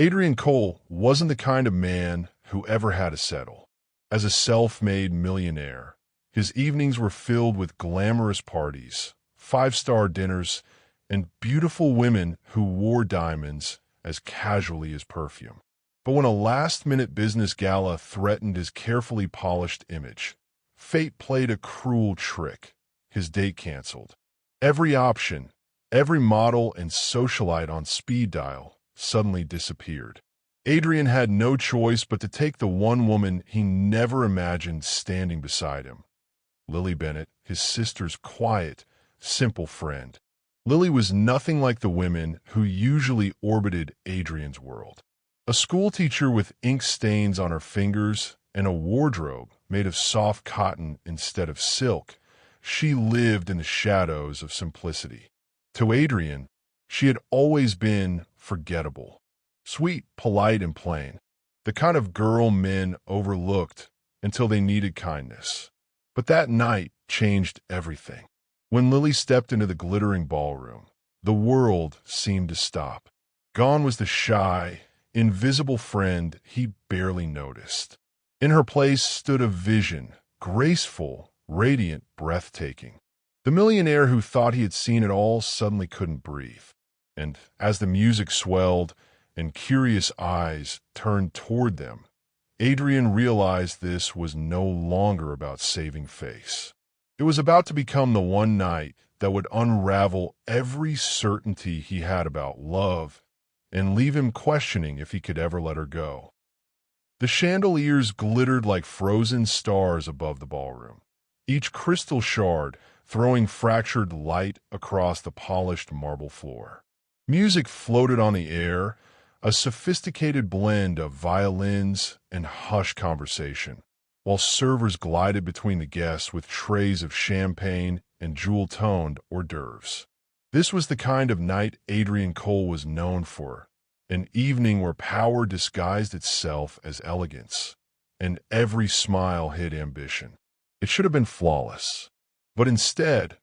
Adrian Cole wasn't the kind of man who ever had to settle. As a self-made millionaire, his evenings were filled with glamorous parties, five-star dinners, and beautiful women who wore diamonds as casually as perfume. But when a last-minute business gala threatened his carefully polished image, fate played a cruel trick. His date canceled. Every option, every model and socialite on speed dial suddenly disappeared. Adrian had no choice but to take the one woman he never imagined standing beside him. Lily Bennett, his sister's quiet, simple friend. Lily was nothing like the women who usually orbited Adrian's world. A schoolteacher with ink stains on her fingers and a wardrobe made of soft cotton instead of silk, she lived in the shadows of simplicity. To Adrian, she had always been forgettable. Sweet, polite, and plain. The kind of girl men overlooked until they needed kindness. But that night changed everything. When Lily stepped into the glittering ballroom, the world seemed to stop. Gone was the shy, invisible friend he barely noticed. In her place stood a vision, graceful, radiant, breathtaking. The millionaire who thought he had seen it all suddenly couldn't breathe. And as the music swelled and curious eyes turned toward them, Adrian realized this was no longer about saving face. It was about to become the one night that would unravel every certainty he had about love and leave him questioning if he could ever let her go. The chandeliers glittered like frozen stars above the ballroom, each crystal shard throwing fractured light across the polished marble floor. Music floated on the air, a sophisticated blend of violins and hushed conversation, while servers glided between the guests with trays of champagne and jewel-toned hors d'oeuvres. This was the kind of night Adrian Cole was known for, an evening where power disguised itself as elegance, and every smile hid ambition. It should have been flawless. But instead,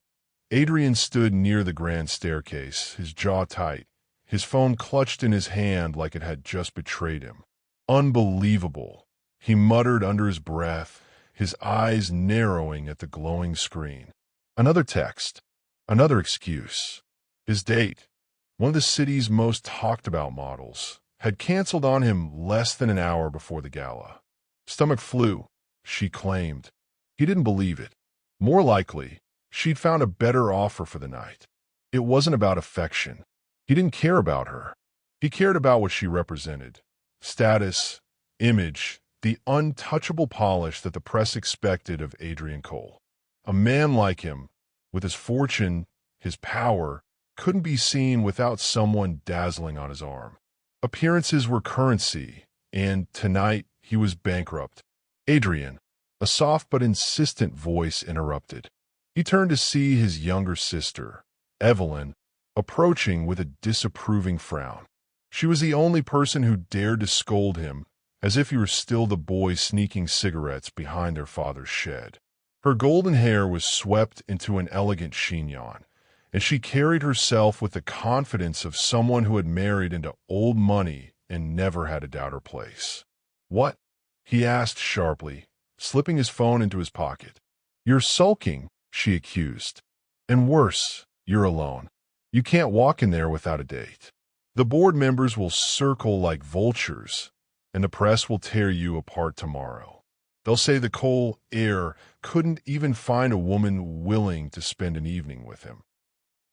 Adrian stood near the grand staircase, his jaw tight, his phone clutched in his hand like it had just betrayed him. Unbelievable, he muttered under his breath, his eyes narrowing at the glowing screen. Another text, another excuse. His date, one of the city's most talked-about models, had canceled on him less than an hour before the gala. Stomach flu, she claimed. He didn't believe it. More likely, she'd found a better offer for the night. It wasn't about affection. He didn't care about her. He cared about what she represented. Status, image, the untouchable polish that the press expected of Adrian Cole. A man like him, with his fortune, his power, couldn't be seen without someone dazzling on his arm. Appearances were currency, and tonight he was bankrupt. Adrian, a soft but insistent voice interrupted. He turned to see his younger sister, Evelyn, approaching with a disapproving frown. She was the only person who dared to scold him, as if he were still the boy sneaking cigarettes behind their father's shed. Her golden hair was swept into an elegant chignon, and she carried herself with the confidence of someone who had married into old money and never had to doubt her place. "What?" he asked sharply, slipping his phone into his pocket. "You're sulking," she accused. "And worse, you're alone. You can't walk in there without a date. The board members will circle like vultures, and the press will tear you apart tomorrow. They'll say the Cole heir couldn't even find a woman willing to spend an evening with him."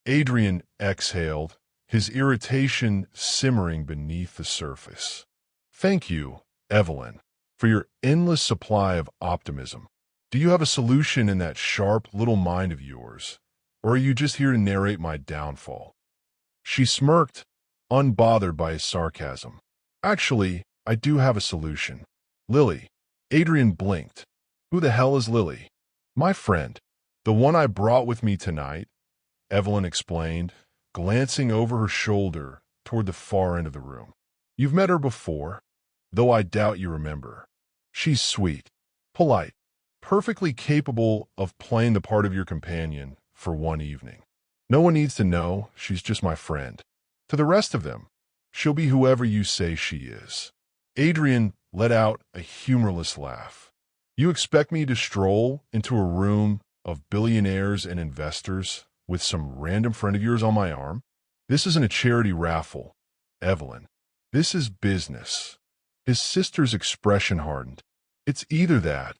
Adrian exhaled, his irritation simmering beneath the surface. "Thank you, Evelyn, for your endless supply of optimism. Do you have a solution in that sharp little mind of yours, or are you just here to narrate my downfall?" She smirked, unbothered by his sarcasm. "Actually, I do have a solution. Lily." Adrian blinked. "Who the hell is Lily?" "My friend. The one I brought with me tonight," Evelyn explained, glancing over her shoulder toward the far end of the room. "You've met her before, though I doubt you remember. She's sweet, polite, perfectly capable of playing the part of your companion for one evening. No one needs to know, she's just my friend. To the rest of them, She'll be whoever you say she is." Adrian let out a humorless laugh. "You expect me to stroll into a room of billionaires and investors with some random friend of yours on my arm? This isn't a charity raffle, Evelyn. This is business." His sister's expression hardened. "It's either that,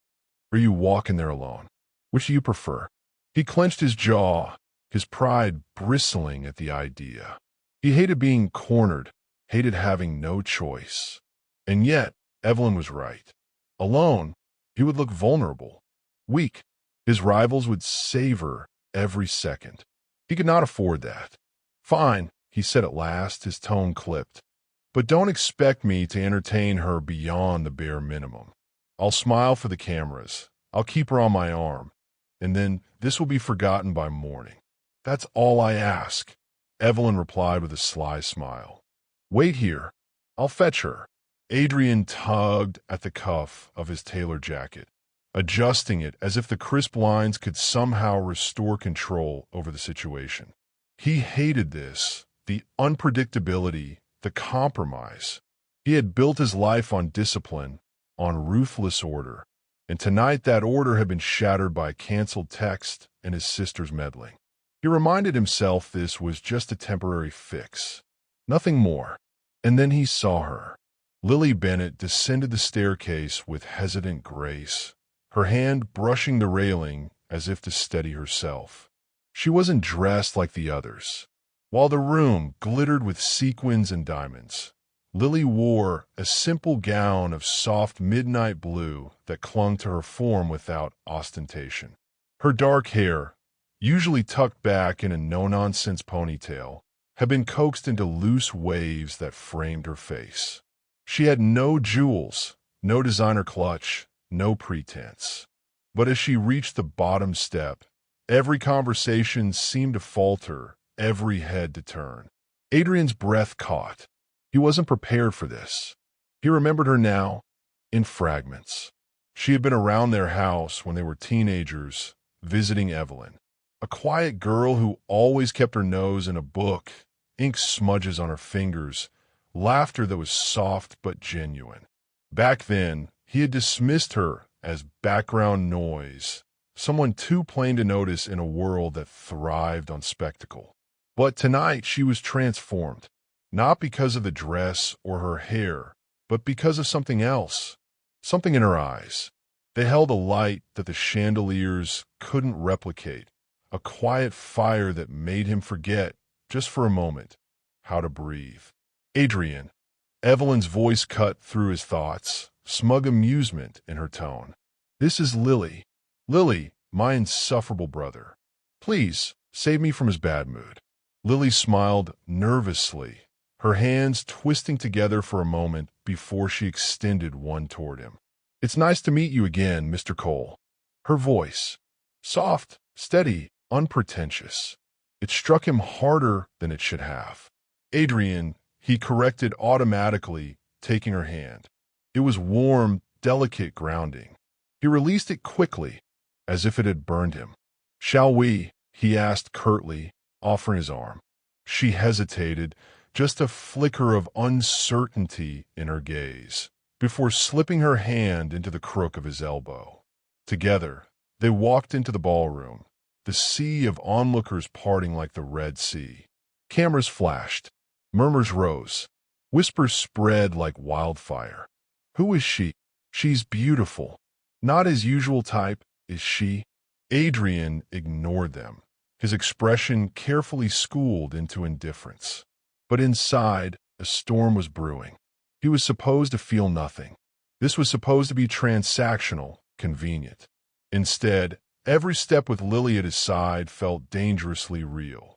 or you walk in there alone. Which do you prefer?" He clenched his jaw, his pride bristling at the idea. He hated being cornered, hated having no choice. And yet, Evelyn was right. Alone, he would look vulnerable, weak. His rivals would savor every second. He could not afford that. "Fine," he said at last, his tone clipped. "But don't expect me to entertain her beyond the bare minimum. I'll smile for the cameras. I'll keep her on my arm. And then this will be forgotten by morning. That's all I ask," Evelyn replied with a sly smile. "Wait here. I'll fetch her." Adrian tugged at the cuff of his tailored jacket, adjusting it as if the crisp lines could somehow restore control over the situation. He hated this, the unpredictability, the compromise. He had built his life on discipline, on ruthless order, and tonight that order had been shattered by a canceled text and his sister's meddling. He reminded himself this was just a temporary fix, nothing more. And then he saw her. Lily Bennett descended the staircase with hesitant grace, her hand brushing the railing as if to steady herself. She wasn't dressed like the others. While the room glittered with sequins and diamonds, Lily wore a simple gown of soft midnight blue that clung to her form without ostentation. Her dark hair, usually tucked back in a no-nonsense ponytail, had been coaxed into loose waves that framed her face. She had no jewels, no designer clutch, no pretense. But as she reached the bottom step, every conversation seemed to falter, every head to turn. Adrian's breath caught. He wasn't prepared for this. He remembered her now, in fragments. She had been around their house when they were teenagers, visiting Evelyn. A quiet girl who always kept her nose in a book, ink smudges on her fingers, laughter that was soft but genuine. Back then, he had dismissed her as background noise, someone too plain to notice in a world that thrived on spectacle. But tonight she was transformed, not because of the dress or her hair, but because of something else, something in her eyes. They held a light that the chandeliers couldn't replicate, a quiet fire that made him forget, just for a moment, how to breathe. "Adrian," Evelyn's voice cut through his thoughts, smug amusement in her tone. "This is Lily. Lily, my insufferable brother. Please, save me from his bad mood." Lily smiled nervously, her hands twisting together for a moment before she extended one toward him. "It's nice to meet you again, Mr. Cole." Her voice, soft, steady, unpretentious. It struck him harder than it should have. "Adrian," he corrected automatically, taking her hand. It was warm, delicate grounding. He released it quickly, as if it had burned him. "Shall we?" he asked curtly, offering his arm. She hesitated, just a flicker of uncertainty in her gaze, before slipping her hand into the crook of his elbow. Together, they walked into the ballroom, the sea of onlookers parting like the Red Sea. Cameras flashed. Murmurs rose. Whispers spread like wildfire. "Who is she?" "She's beautiful." "Not his usual type, is she?" Adrian ignored them, his expression carefully schooled into indifference. But inside, a storm was brewing. He was supposed to feel nothing. This was supposed to be transactional, convenient. Instead, every step with Lily at his side felt dangerously real.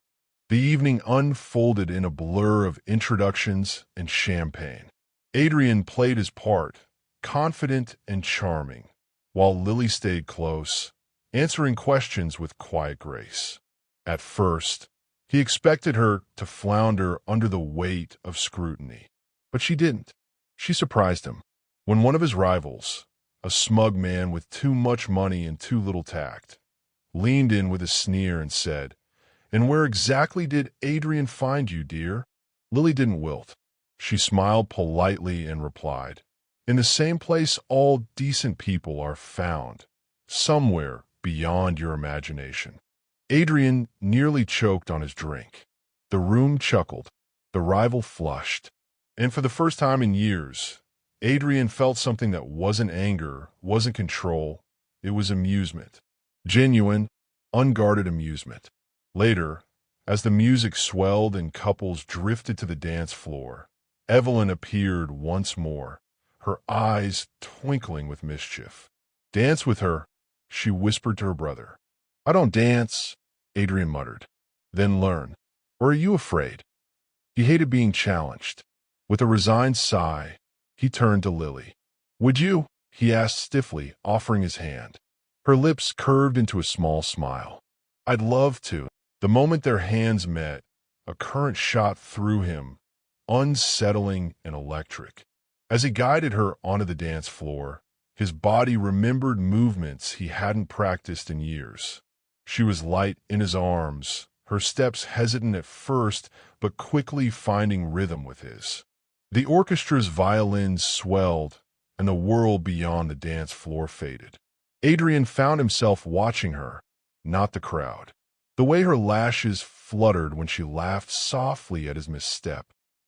The evening unfolded in a blur of introductions and champagne. Adrian played his part, confident and charming, while Lily stayed close, answering questions with quiet grace. At first, he expected her to flounder under the weight of scrutiny, but she didn't. She surprised him. When one of his rivals, a smug man with too much money and too little tact, leaned in with a sneer and said, "And where exactly did Adrian find you, dear?" Lily didn't wilt. She smiled politely and replied, "In the same place all decent people are found, somewhere beyond your imagination." Adrian nearly choked on his drink. The room chuckled. The rival flushed. And for the first time in years, Adrian felt something that wasn't anger, wasn't control. It was amusement. Genuine, unguarded amusement. Later, as the music swelled and couples drifted to the dance floor, Evelyn appeared once more, her eyes twinkling with mischief. "Dance with her," she whispered to her brother. "I don't dance," Adrian muttered. "Then learn. Or are you afraid?" He hated being challenged. With a resigned sigh, he turned to Lily. "Would you?" he asked stiffly, offering his hand. Her lips curved into a small smile. "I'd love to." The moment their hands met, a current shot through him, unsettling and electric. As he guided her onto the dance floor, his body remembered movements he hadn't practiced in years. She was light in his arms, her steps hesitant at first, but quickly finding rhythm with his. The orchestra's violins swelled, and the world beyond the dance floor faded. Adrian found himself watching her, not the crowd. The way her lashes fluttered when she laughed softly at his misstep.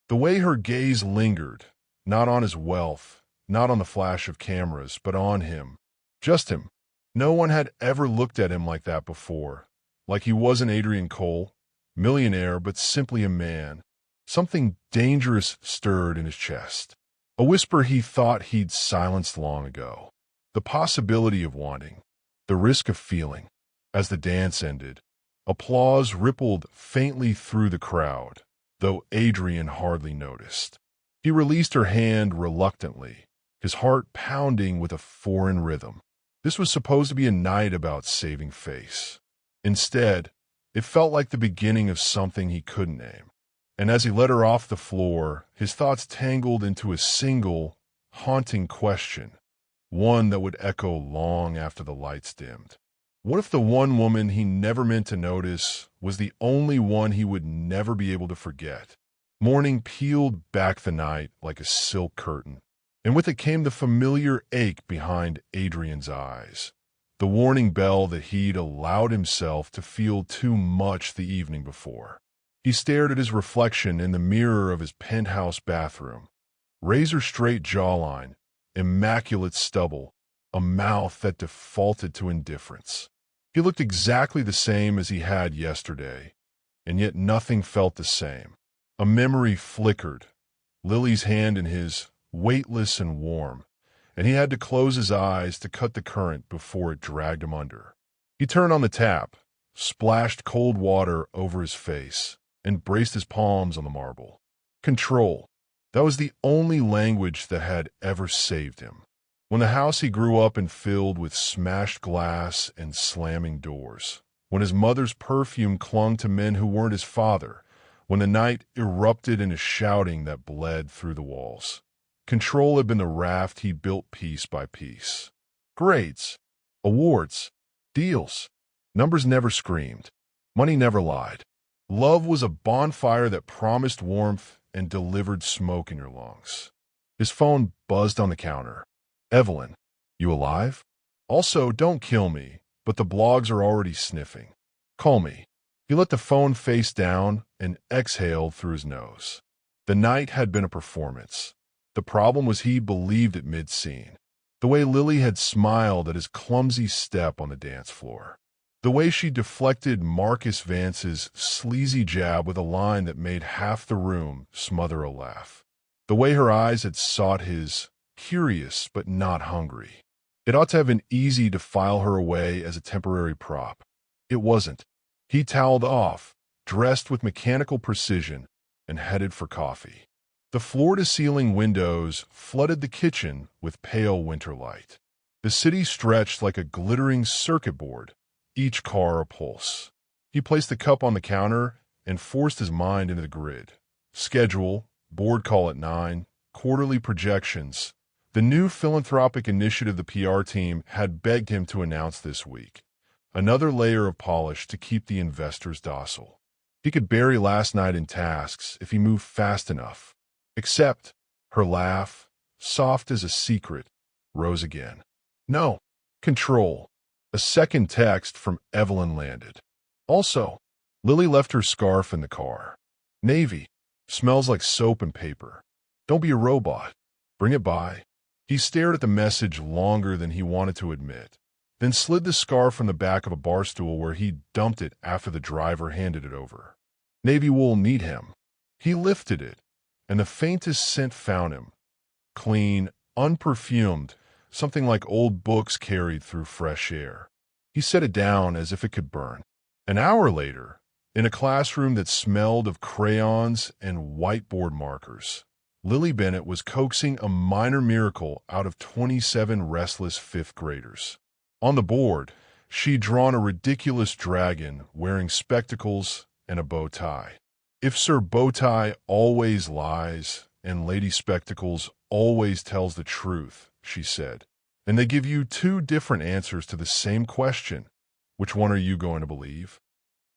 The way her gaze lingered, not on his wealth, not on the flash of cameras, but on him. Just him. No one had ever looked at him like that before. Like he wasn't Adrian Cole, millionaire, but simply a man. Something dangerous stirred in his chest. A whisper he thought he'd silenced long ago. The possibility of wanting. The risk of feeling. As the dance ended, applause rippled faintly through the crowd, though Adrian hardly noticed. He released her hand reluctantly, his heart pounding with a foreign rhythm. This was supposed to be a night about saving face. Instead, it felt like the beginning of something he couldn't name. And as he let her off the floor, his thoughts tangled into a single, haunting question, one that would echo long after the lights dimmed. What if the one woman he never meant to notice was the only one he would never be able to forget? Morning peeled back the night like a silk curtain, and with it came the familiar ache behind Adrian's eyes, the warning bell that he'd allowed himself to feel too much the evening before. He stared at his reflection in the mirror of his penthouse bathroom. Razor-straight jawline, immaculate stubble, a mouth that defaulted to indifference. He looked exactly the same as he had yesterday, and yet nothing felt the same. A memory flickered, Lily's hand in his, weightless and warm, and he had to close his eyes to cut the current before it dragged him under. He turned on the tap, splashed cold water over his face, and braced his palms on the marble. Control. That was the only language that had ever saved him. When the house he grew up in filled with smashed glass and slamming doors, when his mother's perfume clung to men who weren't his father, when the night erupted in a shouting that bled through the walls. Control had been the raft he built piece by piece. Grades, awards, deals. Numbers never screamed. Money never lied. Love was a bonfire that promised warmth and delivered smoke in your lungs. His phone buzzed on the counter. "Evelyn, you alive? Also, don't kill me, but the blogs are already sniffing. Call me." He let the phone face down and exhaled through his nose. The night had been a performance. The problem was he believed it mid-scene. The way Lily had smiled at his clumsy step on the dance floor. The way she deflected Marcus Vance's sleazy jab with a line that made half the room smother a laugh. The way her eyes had sought his, curious but not hungry. It ought to have been easy to file her away as a temporary prop. It wasn't. He toweled off, dressed with mechanical precision, and headed for coffee. The floor-to-ceiling windows flooded the kitchen with pale winter light. The city stretched like a glittering circuit board, each car a pulse. He placed the cup on the counter and forced his mind into the grid. Schedule, board call at 9, quarterly projections. The new philanthropic initiative the PR team had begged him to announce this week. Another layer of polish to keep the investors docile. He could bury last night in tasks if he moved fast enough. Except her laugh, soft as a secret, rose again. No. Control. A second text from Evelyn landed. Also, Lily left her scarf in the car. Navy. Smells like soap and paper. Don't be a robot. Bring it by. He stared at the message longer than he wanted to admit, then slid the scarf from the back of a bar stool where he dumped it after the driver handed it over. Navy wool need him. He lifted it, and the faintest scent found him. Clean, unperfumed, something like old books carried through fresh air. He set it down as if it could burn. An hour later, in a classroom that smelled of crayons and whiteboard markers, Lily Bennett was coaxing a minor miracle out of 27 restless fifth graders. On the board, she'd drawn a ridiculous dragon wearing spectacles and a bow tie. If Sir Bowtie always lies and Lady Spectacles always tells the truth, she said, and they give you two different answers to the same question, which one are you going to believe?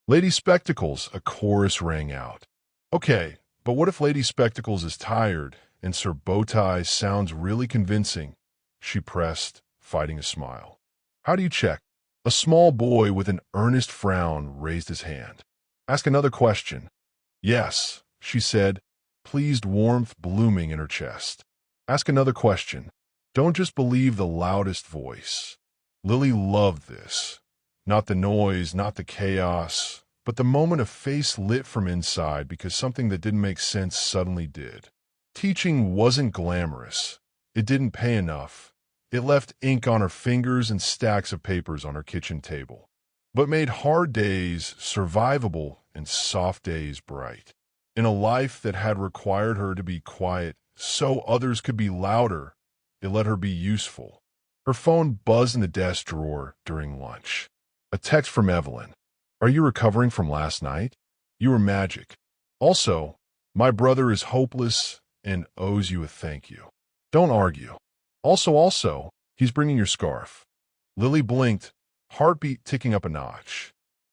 Lady Spectacles, a chorus rang out. Okay, but what if Lady Spectacles is tired and Sir Bowtie sounds really convincing? She pressed, fighting a smile. How do you check? A small boy with an earnest frown raised his hand. Ask another question. Yes, she said, pleased warmth blooming in her chest. Ask another question. Don't just believe the loudest voice. Lily loved this. Not the noise, not the chaos, but the moment a face lit from inside because something that didn't make sense suddenly did. Teaching wasn't glamorous. It didn't pay enough. It left ink on her fingers and stacks of papers on her kitchen table, but made hard days survivable and soft days bright. In a life that had required her to be quiet so others could be louder, it let her be useful. Her phone buzzed in the desk drawer during lunch. A text from Evelyn. Are you recovering from last night? You were magic. Also, my brother is hopeless and owes you a thank you. Don't argue. Also, he's bringing your scarf. Lily blinked, heartbeat ticking up a notch.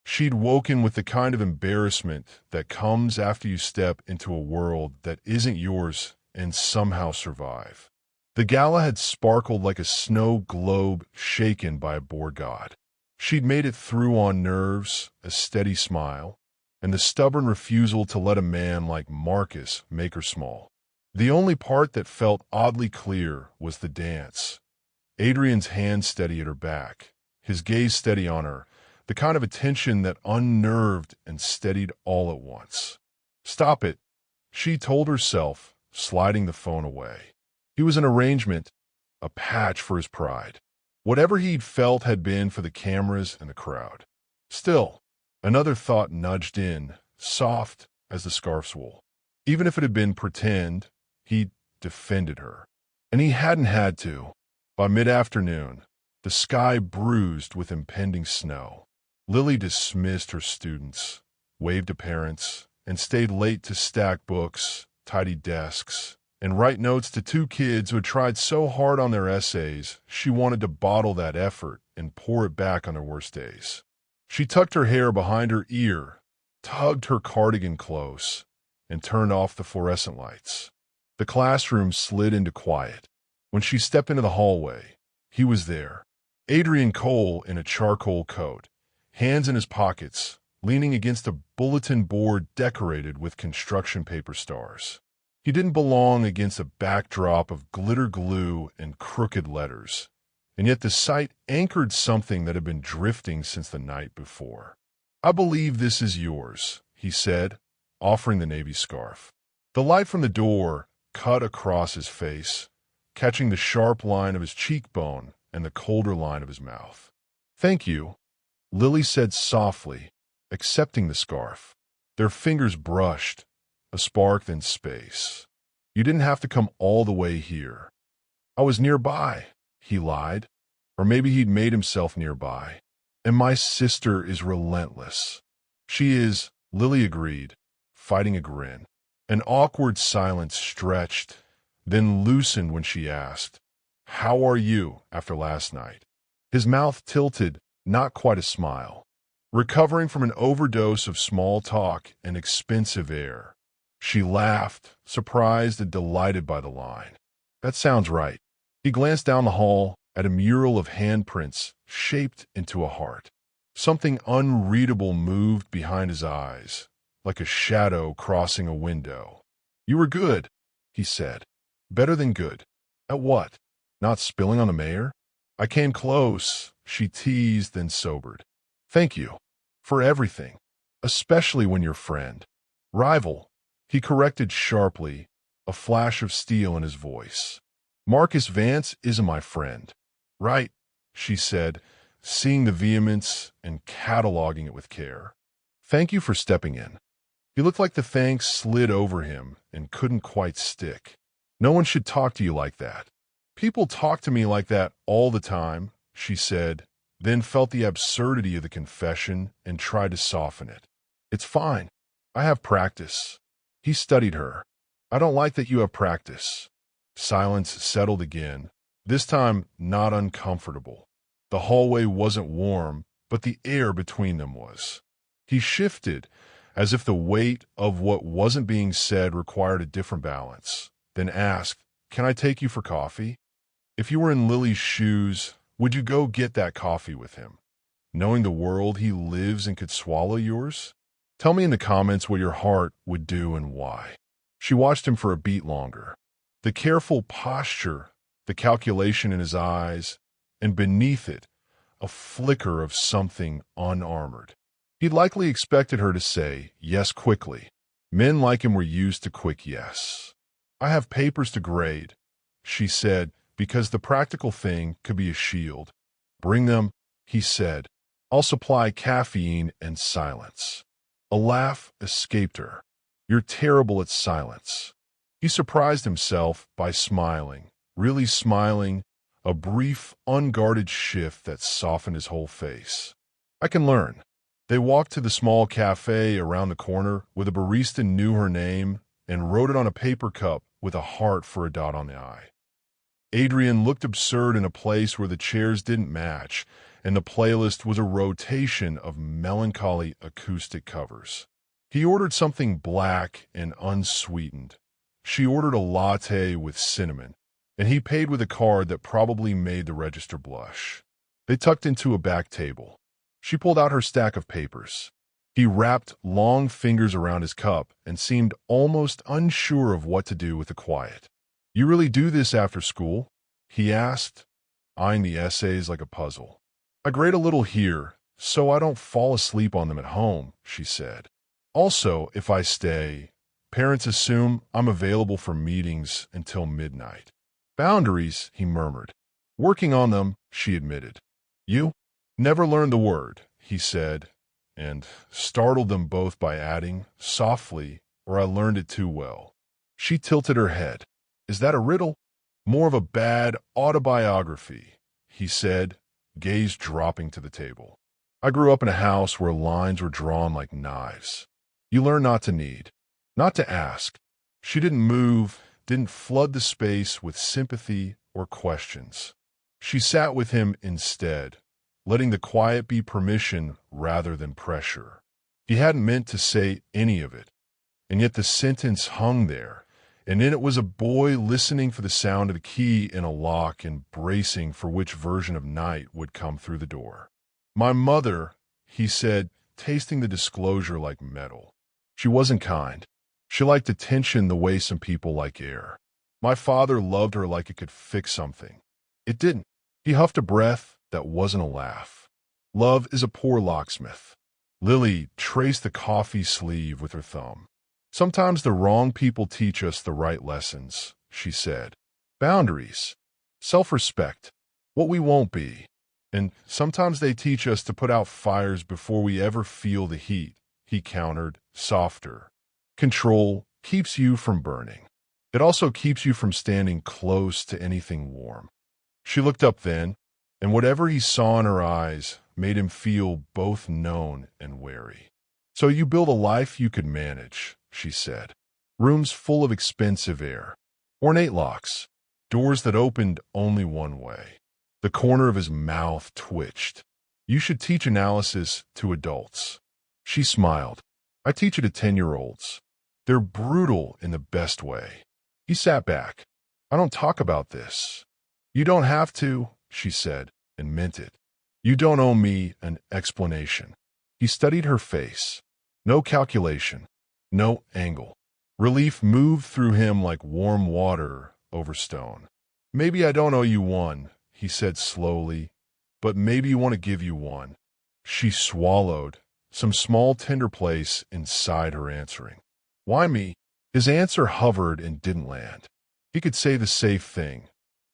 She'd woken with the kind of embarrassment that comes after you step into a world that isn't yours and somehow survive. The gala had sparkled like a snow globe shaken by a boar god. She'd made it through on nerves, a steady smile, and the stubborn refusal to let a man like Marcus make her small. The only part that felt oddly clear was the dance. Adrian's hand steady at her back, his gaze steady on her, the kind of attention that unnerved and steadied all at once. Stop it, she told herself, sliding the phone away. He was an arrangement, a patch for his pride. Whatever he'd felt had been for the cameras and the crowd. Still, another thought nudged in, soft as the scarf's wool. Even if it had been pretend, he'd defended her. And he hadn't had to. By mid-afternoon, the sky bruised with impending snow. Lily dismissed her students, waved to parents, and stayed late to stack books, tidy desks, and write notes to two kids who had tried so hard on their essays she wanted to bottle that effort and pour it back on their worst days. She tucked her hair behind her ear, tugged her cardigan close, and turned off the fluorescent lights. The classroom slid into quiet. When she stepped into the hallway, he was there. Adrian Cole in a charcoal coat, hands in his pockets, leaning against a bulletin board decorated with construction paper stars. He didn't belong against a backdrop of glitter glue and crooked letters, and yet the sight anchored something that had been drifting since the night before. I believe this is yours, he said, offering the navy scarf. The light from the door cut across his face, catching the sharp line of his cheekbone and the colder line of his mouth. Thank you, Lily said softly, accepting the scarf. Their fingers brushed, a spark then space. You didn't have to come all the way here. I was nearby, he lied. Or maybe he'd made himself nearby. And my sister is relentless. She is, Lily agreed, fighting a grin. An awkward silence stretched, then loosened when she asked, How are you after last night? His mouth tilted, not quite a smile. Recovering from an overdose of small talk and expensive air. She laughed, surprised and delighted by the line. That sounds right. He glanced down the hall at a mural of handprints shaped into a heart. Something unreadable moved behind his eyes, like a shadow crossing a window. You were good, he said. Better than good. At what? Not spilling on the mayor? I came close, she teased, then sobered. Thank you. For everything. Especially when you're friend. Rival, he corrected sharply, a flash of steel in his voice. Marcus Vance isn't my friend. Right, she said, seeing the vehemence and cataloging it with care. Thank you for stepping in. He looked like the thanks slid over him and couldn't quite stick. No one should talk to you like that. People talk to me like that all the time, she said, then felt the absurdity of the confession and tried to soften it. It's fine. I have practice. He studied her. I don't like that you have practice. Silence settled again, this time not uncomfortable. The hallway wasn't warm, but the air between them was. He shifted, as if the weight of what wasn't being said required a different balance, then asked, Can I take you for coffee? If you were in Lily's shoes, would you go get that coffee with him? Knowing the world he lives and could swallow yours? Tell me in the comments what your heart would do and why. She watched him for a beat longer. The careful posture, the calculation in his eyes, and beneath it, a flicker of something unarmored. He'd likely expected her to say yes quickly. Men like him were used to quick yes. I have papers to grade, she said, because the practical thing could be a shield. Bring them, he said. I'll supply caffeine and silence. A laugh escaped her. You're terrible at silence. He surprised himself by smiling, really smiling, a brief, unguarded shift that softened his whole face. I can learn. They walked to the small cafe around the corner where the barista knew her name and wrote it on a paper cup with a heart for a dot on the I. Adrian looked absurd in a place where the chairs didn't match, and the playlist was a rotation of melancholy acoustic covers. He ordered something black and unsweetened. She ordered a latte with cinnamon, and he paid with a card that probably made the register blush. They tucked into a back table. She pulled out her stack of papers. He wrapped long fingers around his cup and seemed almost unsure of what to do with the quiet. You really do this after school? He asked, eyeing the essays like a puzzle. I grade a little here, so I don't fall asleep on them at home, she said. Also, if I stay, parents assume I'm available for meetings until midnight. Boundaries, he murmured. Working on them, she admitted. You? Never learned the word, he said, and startled them both by adding, softly, or I learned it too well. She tilted her head. Is that a riddle? More of a bad autobiography, he said, gaze dropping to the table. I grew up in a house where lines were drawn like knives. You learn not to need, not to ask. She didn't move, didn't flood the space with sympathy or questions. She sat with him instead, letting the quiet be permission rather than pressure. He hadn't meant to say any of it, and yet the sentence hung there, and in it was a boy listening for the sound of the key in a lock and bracing for which version of night would come through the door. My mother, he said, tasting the disclosure like metal. She wasn't kind. She liked attention the way some people like air. My father loved her like it could fix something. It didn't. He huffed a breath that wasn't a laugh. Love is a poor locksmith. Lily traced the coffee sleeve with her thumb. Sometimes the wrong people teach us the right lessons, she said. Boundaries. Self-respect. What we won't be. And sometimes they teach us to put out fires before we ever feel the heat, he countered, softer. Control keeps you from burning. It also keeps you from standing close to anything warm. She looked up then, and whatever he saw in her eyes made him feel both known and wary. So you build a life you could manage, she said. Rooms full of expensive air. Ornate locks. Doors that opened only one way. The corner of his mouth twitched. You should teach analysis to adults. She smiled. I teach it to 10-year-olds. They're brutal in the best way. He sat back. I don't talk about this. You don't have to, she said, and meant it. You don't owe me an explanation. He studied her face. No calculation. No angle. Relief moved through him like warm water over stone. Maybe I don't owe you one, he said slowly, but maybe you want to give you one. She swallowed, some small tender place inside her answering. Why me? His answer hovered and didn't land. He could say the safe thing,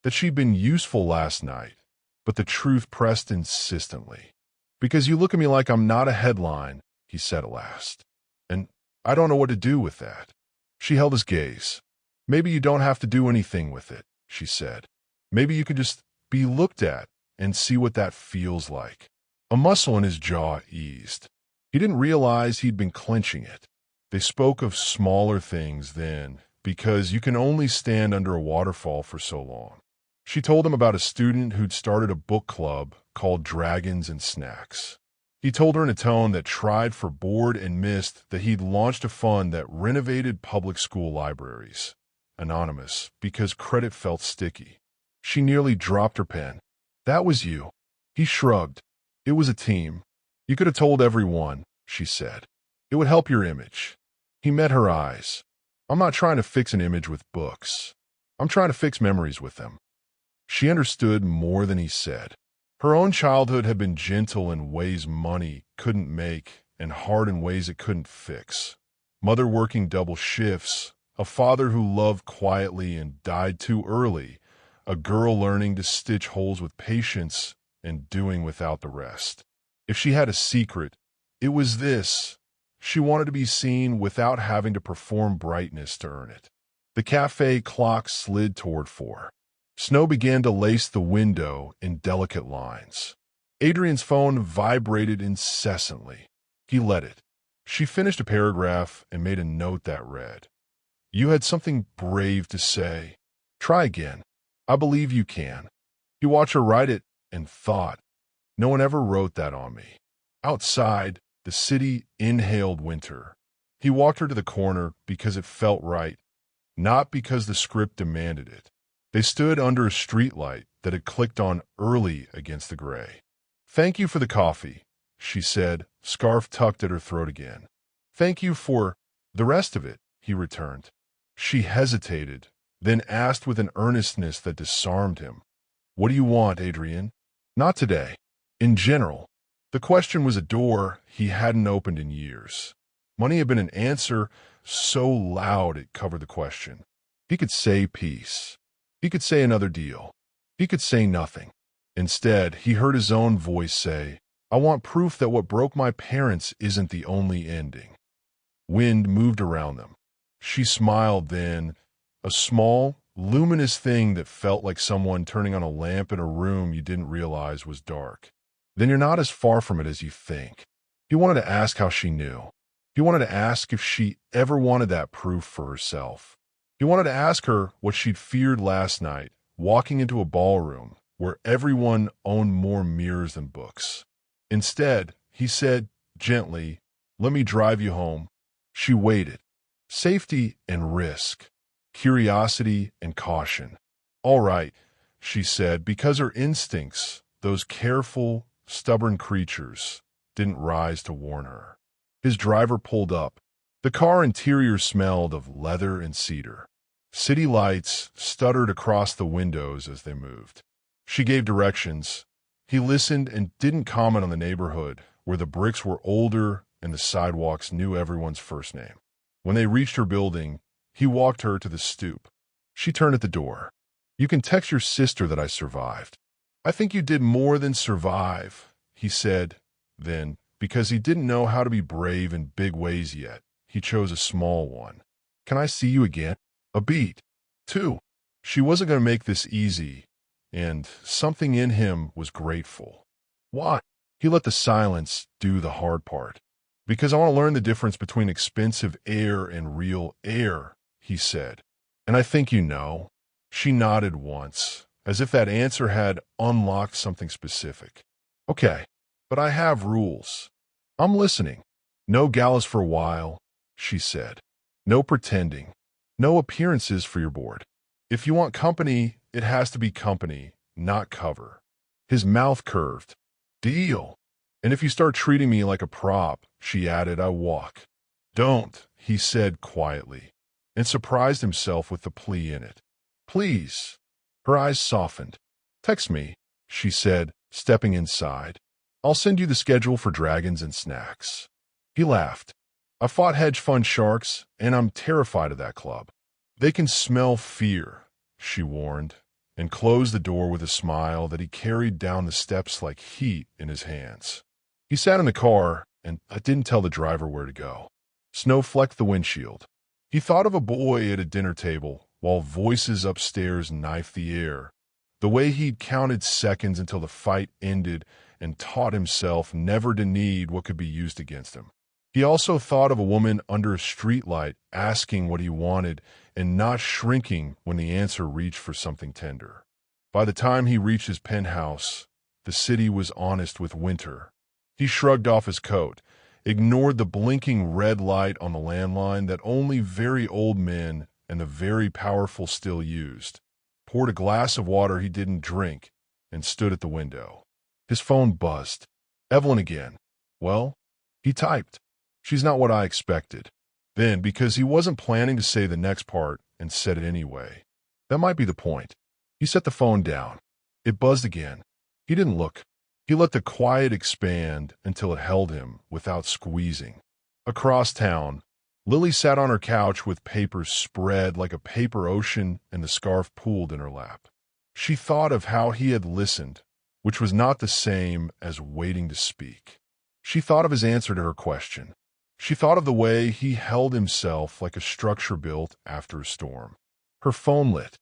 that she'd been useful last night, but the truth pressed insistently. Because you look at me like I'm not a headline, he said at last. And I don't know what to do with that. She held his gaze. Maybe you don't have to do anything with it, she said. Maybe you could just be looked at and see what that feels like. A muscle in his jaw eased. He didn't realize he'd been clenching it. They spoke of smaller things then, because you can only stand under a waterfall for so long. She told him about a student who'd started a book club called Dragons and Snacks. He told her in a tone that tried for bored and missed that he'd launched a fund that renovated public school libraries. Anonymous, because credit felt sticky. She nearly dropped her pen. That was you. He shrugged. It was a team. You could have told everyone, she said. It would help your image. He met her eyes. I'm not trying to fix an image with books. I'm trying to fix memories with them. She understood more than he said. Her own childhood had been gentle in ways money couldn't make and hard in ways it couldn't fix. Mother working double shifts, a father who loved quietly and died too early, a girl learning to stitch holes with patience and doing without the rest. If she had a secret, it was this. She wanted to be seen without having to perform brightness to earn it. The cafe clock slid toward 4. Snow began to lace the window in delicate lines. Adrian's phone vibrated incessantly. He let it. She finished a paragraph and made a note that read, "You had something brave to say. Try again. I believe you can." He watched her write it and thought, no one ever wrote that on me. Outside, the city inhaled winter. He walked her to the corner because it felt right, not because the script demanded it. They stood under a streetlight that had clicked on early against the gray. "Thank you for the coffee," she said, scarf tucked at her throat again. "Thank you for the rest of it," he returned. She hesitated, then asked with an earnestness that disarmed him, "What do you want, Adrian?" "Not today. In general." The question was a door he hadn't opened in years. Money had been an answer so loud it covered the question. He could say peace. He could say another deal. He could say nothing. Instead, he heard his own voice say, "I want proof that what broke my parents isn't the only ending." Wind moved around them. She smiled then, a small, luminous thing that felt like someone turning on a lamp in a room you didn't realize was dark. "Then you're not as far from it as you think." He wanted to ask how she knew. He wanted to ask if she ever wanted that proof for herself. He wanted to ask her what she'd feared last night, walking into a ballroom where everyone owned more mirrors than books. Instead, he said gently, "Let me drive you home." She waited. Safety and risk. Curiosity and caution. "All right," she said, because her instincts, those careful, stubborn creatures, didn't rise to warn her. His driver pulled up. The car interior smelled of leather and cedar. City lights stuttered across the windows as they moved. She gave directions. He listened and didn't comment on the neighborhood, where the bricks were older and the sidewalks knew everyone's first name. When they reached her building, he walked her to the stoop. She turned at the door. "You can text your sister that I survived." "I think you did more than survive," he said. Then, because he didn't know how to be brave in big ways yet, he chose a small one. "Can I see you again?" A beat. 2. She wasn't going to make this easy, and something in him was grateful. "Why?" He let the silence do the hard part. "Because I want to learn the difference between expensive air and real air," he said. "And I think you know." She nodded once, as if that answer had unlocked something specific. "Okay, but I have rules." "I'm listening." "No galas for a while," she said. No pretending. No appearances for your board. If you want company, it has to be company, not cover. His mouth curved. Deal. And if you start treating me like a prop, she added, I walk. Don't, he said quietly, and surprised himself with the plea in it. Please. Her eyes softened. Text me, she said, stepping inside. I'll send you the schedule for dragons and snacks. He laughed. I fought hedge fund sharks, and I'm terrified of that club. They can smell fear, she warned, and closed the door with a smile that he carried down the steps like heat in his hands. He sat in the car, and I didn't tell the driver where to go. Snow flecked the windshield. He thought of a boy at a dinner table while voices upstairs knifed the air, the way he'd counted seconds until the fight ended and taught himself never to need what could be used against him. He also thought of a woman under a streetlight asking what he wanted and not shrinking when the answer reached for something tender. By the time he reached his penthouse, the city was honest with winter. He shrugged off his coat, ignored the blinking red light on the landline that only very old men and the very powerful still used, poured a glass of water he didn't drink, and stood at the window. His phone buzzed. Evelyn again. Well, he typed. She's not what I expected. Then, because he wasn't planning to say the next part, and said it anyway. That might be the point. He set the phone down. It buzzed again. He didn't look. He let the quiet expand until it held him without squeezing. Across town, Lily sat on her couch with papers spread like a paper ocean and the scarf pooled in her lap. She thought of how he had listened, which was not the same as waiting to speak. She thought of his answer to her question. She thought of the way he held himself like a structure built after a storm. Her phone lit.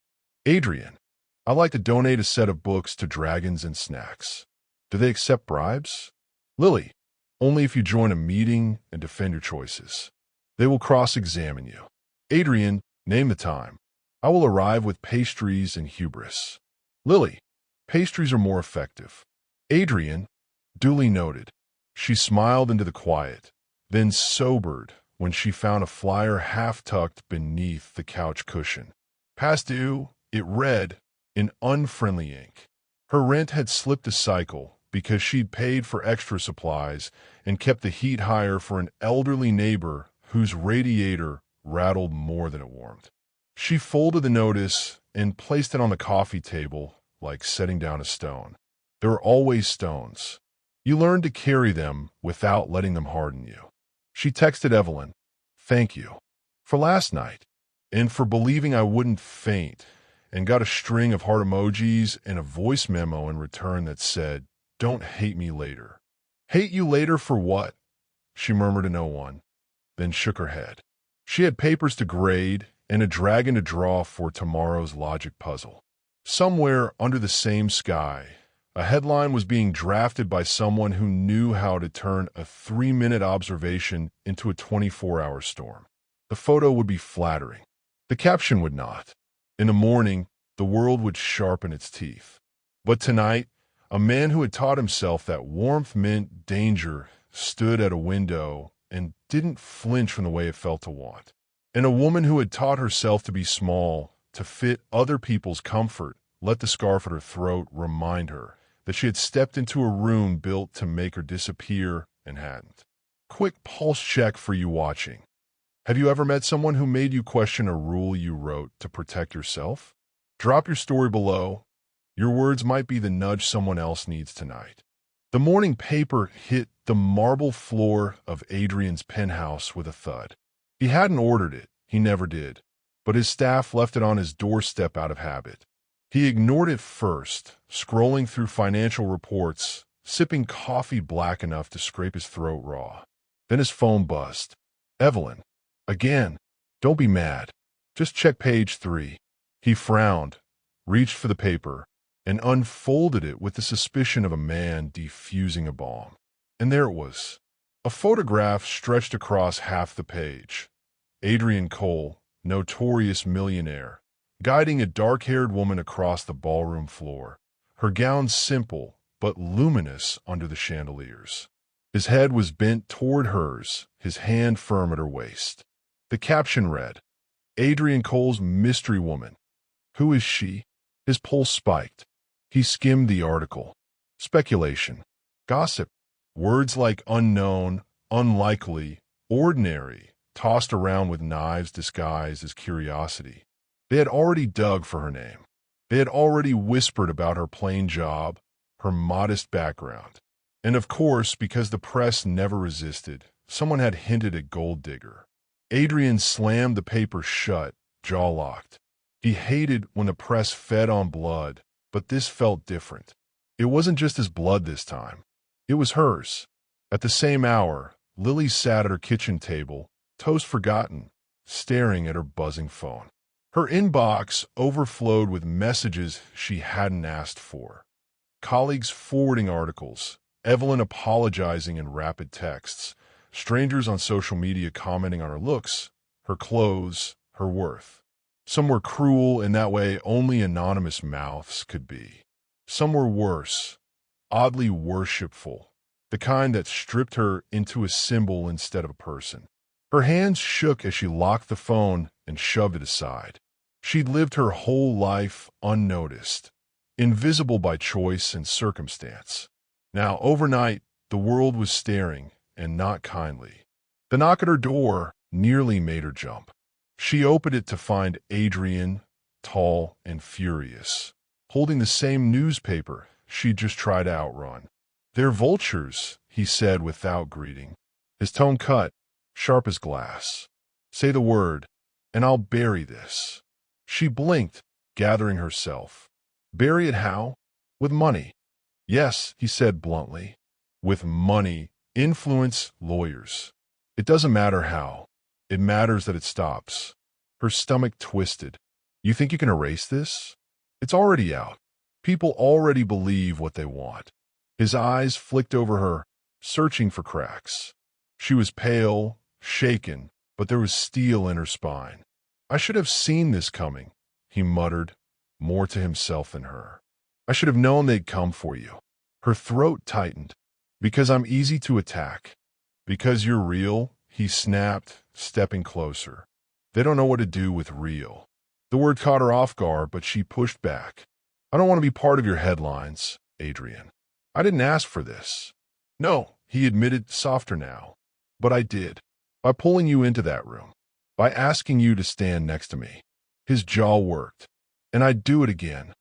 Adrian, I'd like to donate a set of books to Dragons and Snacks. Do they accept bribes? Lily, only if you join a meeting and defend your choices. They will cross-examine you. Adrian, name the time. I will arrive with pastries and hubris. Lily, pastries are more effective. Adrian, duly noted. She smiled into the quiet, then sobered when she found a flyer half-tucked beneath the couch cushion. Past due, it read, in unfriendly ink. Her rent had slipped a cycle because she'd paid for extra supplies and kept the heat higher for an elderly neighbor whose radiator rattled more than it warmed. She folded the notice and placed it on the coffee table like setting down a stone. There are always stones. You learn to carry them without letting them harden you. She texted Evelyn, thank you for last night and for believing I wouldn't faint, and got a string of heart emojis and a voice memo in return that said, don't hate me later. Hate you later for what? She murmured to no one, then shook her head. She had papers to grade and a dragon to draw for tomorrow's logic puzzle. Somewhere under the same sky, a headline was being drafted by someone who knew how to turn a 3-minute observation into a 24-hour storm. The photo would be flattering. The caption would not. In the morning, the world would sharpen its teeth. But tonight, a man who had taught himself that warmth meant danger stood at a window and didn't flinch from the way it felt to want. And a woman who had taught herself to be small, to fit other people's comfort, let the scarf at her throat remind her that she had stepped into a room built to make her disappear and hadn't. Quick pulse check for you watching. Have you ever met someone who made you question a rule you wrote to protect yourself? Drop your story below. Your words might be the nudge someone else needs tonight. The morning paper hit the marble floor of Adrian's penthouse with a thud. He hadn't ordered it, he never did, but his staff left it on his doorstep out of habit. He ignored it first, scrolling through financial reports, sipping coffee black enough to scrape his throat raw. Then his phone buzzed. Evelyn. Again. Don't be mad. Just check page 3. He frowned, reached for the paper, and unfolded it with the suspicion of a man defusing a bomb. And there it was. A photograph stretched across half the page. Adrian Cole, notorious millionaire, guiding a dark-haired woman across the ballroom floor, her gown simple but luminous under the chandeliers. His head was bent toward hers, his hand firm at her waist. The caption read, Adrian Cole's mystery woman. Who is she? His pulse spiked. He skimmed the article. Speculation. Gossip. Words like unknown, unlikely, ordinary, tossed around with knives disguised as curiosity. They had already dug for her name. They had already whispered about her plain job, her modest background. And of course, because the press never resisted, someone had hinted at gold digger. Adrian slammed the paper shut, jaw locked. He hated when the press fed on blood, but this felt different. It wasn't just his blood this time. It was hers. At the same hour, Lily sat at her kitchen table, toast forgotten, staring at her buzzing phone. Her inbox overflowed with messages she hadn't asked for. Colleagues forwarding articles, Evelyn apologizing in rapid texts, strangers on social media commenting on her looks, her clothes, her worth. Some were cruel in that way only anonymous mouths could be. Some were worse, oddly worshipful, the kind that stripped her into a symbol instead of a person. Her hands shook as she locked the phone and shoved it aside. She'd lived her whole life unnoticed, invisible by choice and circumstance. Now, overnight, the world was staring, and not kindly. The knock at her door nearly made her jump. She opened it to find Adrian, tall and furious, holding the same newspaper she'd just tried to outrun. They're vultures, he said without greeting. His tone cut, sharp as glass. Say the word, and I'll bury this. She blinked, gathering herself. Bury it how? With money. Yes, he said bluntly. With money, influence, lawyers. It doesn't matter how. It matters that it stops. Her stomach twisted. You think you can erase this? It's already out. People already believe what they want. His eyes flicked over her, searching for cracks. She was pale, shaken, but there was steel in her spine. I should have seen this coming, he muttered, more to himself than her. I should have known they'd come for you. Her throat tightened. Because I'm easy to attack. Because you're real, he snapped, stepping closer. They don't know what to do with real. The word caught her off guard, but she pushed back. I don't want to be part of your headlines, Adrian. I didn't ask for this. No, he admitted, softer now. But I did. By pulling you into that room. By asking you to stand next to me. His jaw worked. And I'd do it again.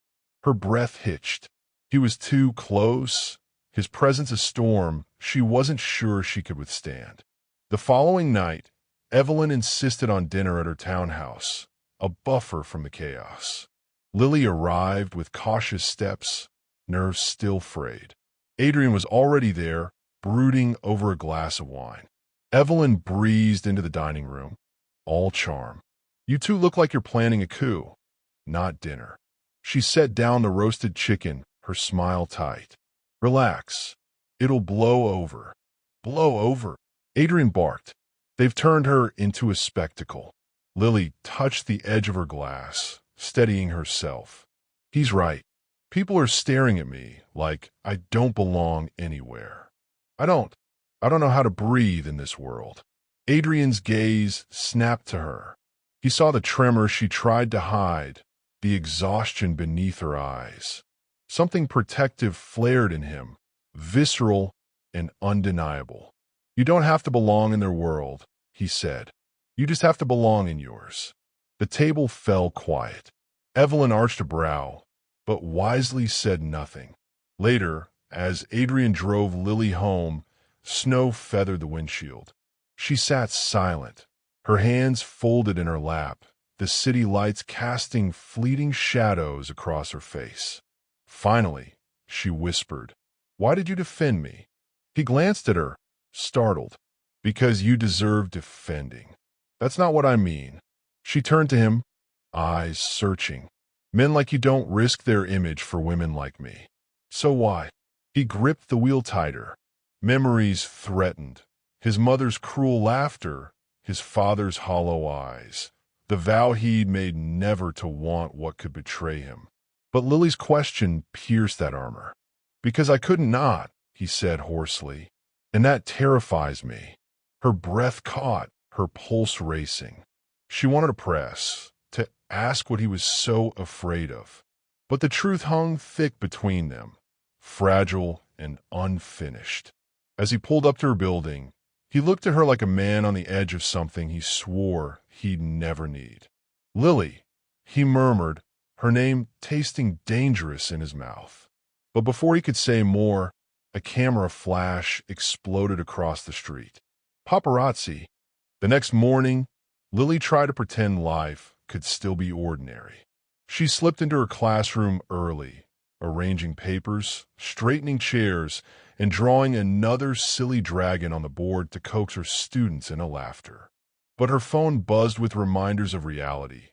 Her breath hitched. He was too close. His presence a storm she wasn't sure she could withstand. The following night, Evelyn insisted on dinner at her townhouse, a buffer from the chaos. Lily arrived with cautious steps, nerves still frayed. Adrian was already there, brooding over a glass of wine. Evelyn breezed into the dining room, all charm. You two look like you're planning a coup, not dinner. She set down the roasted chicken, her smile tight. Relax. It'll blow over. Blow over. Adrian barked. They've turned her into a spectacle. Lily touched the edge of her glass, steadying herself. He's right. People are staring at me like I don't belong anywhere. I don't know how to breathe in this world. Adrian's gaze snapped to her. He saw the tremor she tried to hide, the exhaustion beneath her eyes. Something protective flared in him, visceral and undeniable. You don't have to belong in their world, he said. You just have to belong in yours. The table fell quiet. Evelyn arched a brow, but wisely said nothing. Later, as Adrian drove Lily home, snow feathered the windshield. She sat silent, her hands folded in her lap, the city lights casting fleeting shadows across her face. Finally, she whispered, Why did you defend me? He glanced at her, startled. Because you deserve defending. That's not what I mean. She turned to him, eyes searching. Men like you don't risk their image for women like me. So why? He gripped the wheel tighter. Memories threatened. His mother's cruel laughter, his father's hollow eyes. The vow he'd made never to want what could betray him. But Lily's question pierced that armor. Because I couldn't not, he said hoarsely. And that terrifies me. Her breath caught, her pulse racing. She wanted to press, to ask what he was so afraid of. But the truth hung thick between them, fragile and unfinished. As he pulled up to her building, he looked at her like a man on the edge of something he swore he'd never need. "Lily," he murmured, her name tasting dangerous in his mouth. But before he could say more, a camera flash exploded across the street. Paparazzi. The next morning, Lily tried to pretend life could still be ordinary. She slipped into her classroom early, arranging papers, straightening chairs, and drawing another silly dragon on the board to coax her students into laughter. But her phone buzzed with reminders of reality.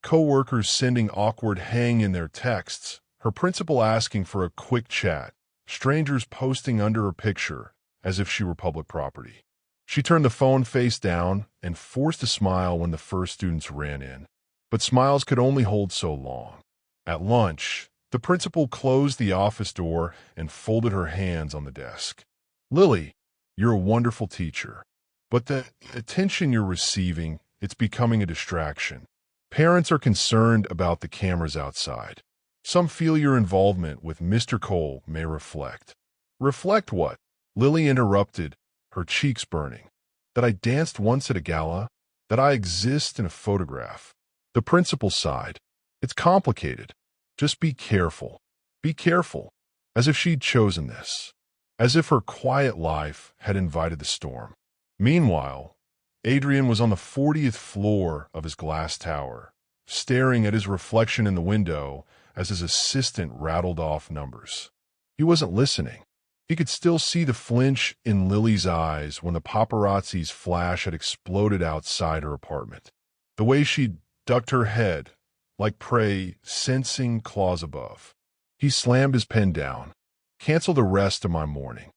Co-workers sending awkward hang-in-there texts, her principal asking for a quick chat, strangers posting under her picture as if she were public property. She turned the phone face down and forced a smile when the first students ran in. But smiles could only hold so long. At lunch, the principal closed the office door and folded her hands on the desk. "Lily, you're a wonderful teacher. But the attention you're receiving, it's becoming a distraction. Parents are concerned about the cameras outside. Some feel your involvement with Mr. Cole may reflect." "Reflect what?" Lily interrupted, her cheeks burning. "That I danced once at a gala? That I exist in a photograph?" The principal sighed. "It's complicated. Just be careful. Be careful." As if she'd chosen this. As if her quiet life had invited the storm. Meanwhile, Adrian was on the 40th floor of his glass tower, staring at his reflection in the window as his assistant rattled off numbers. He wasn't listening. He could still see the flinch in Lily's eyes when the paparazzi's flash had exploded outside her apartment. The way she'd ducked her head, like prey sensing claws above. He slammed his pen down. "Cancel the rest of my morning."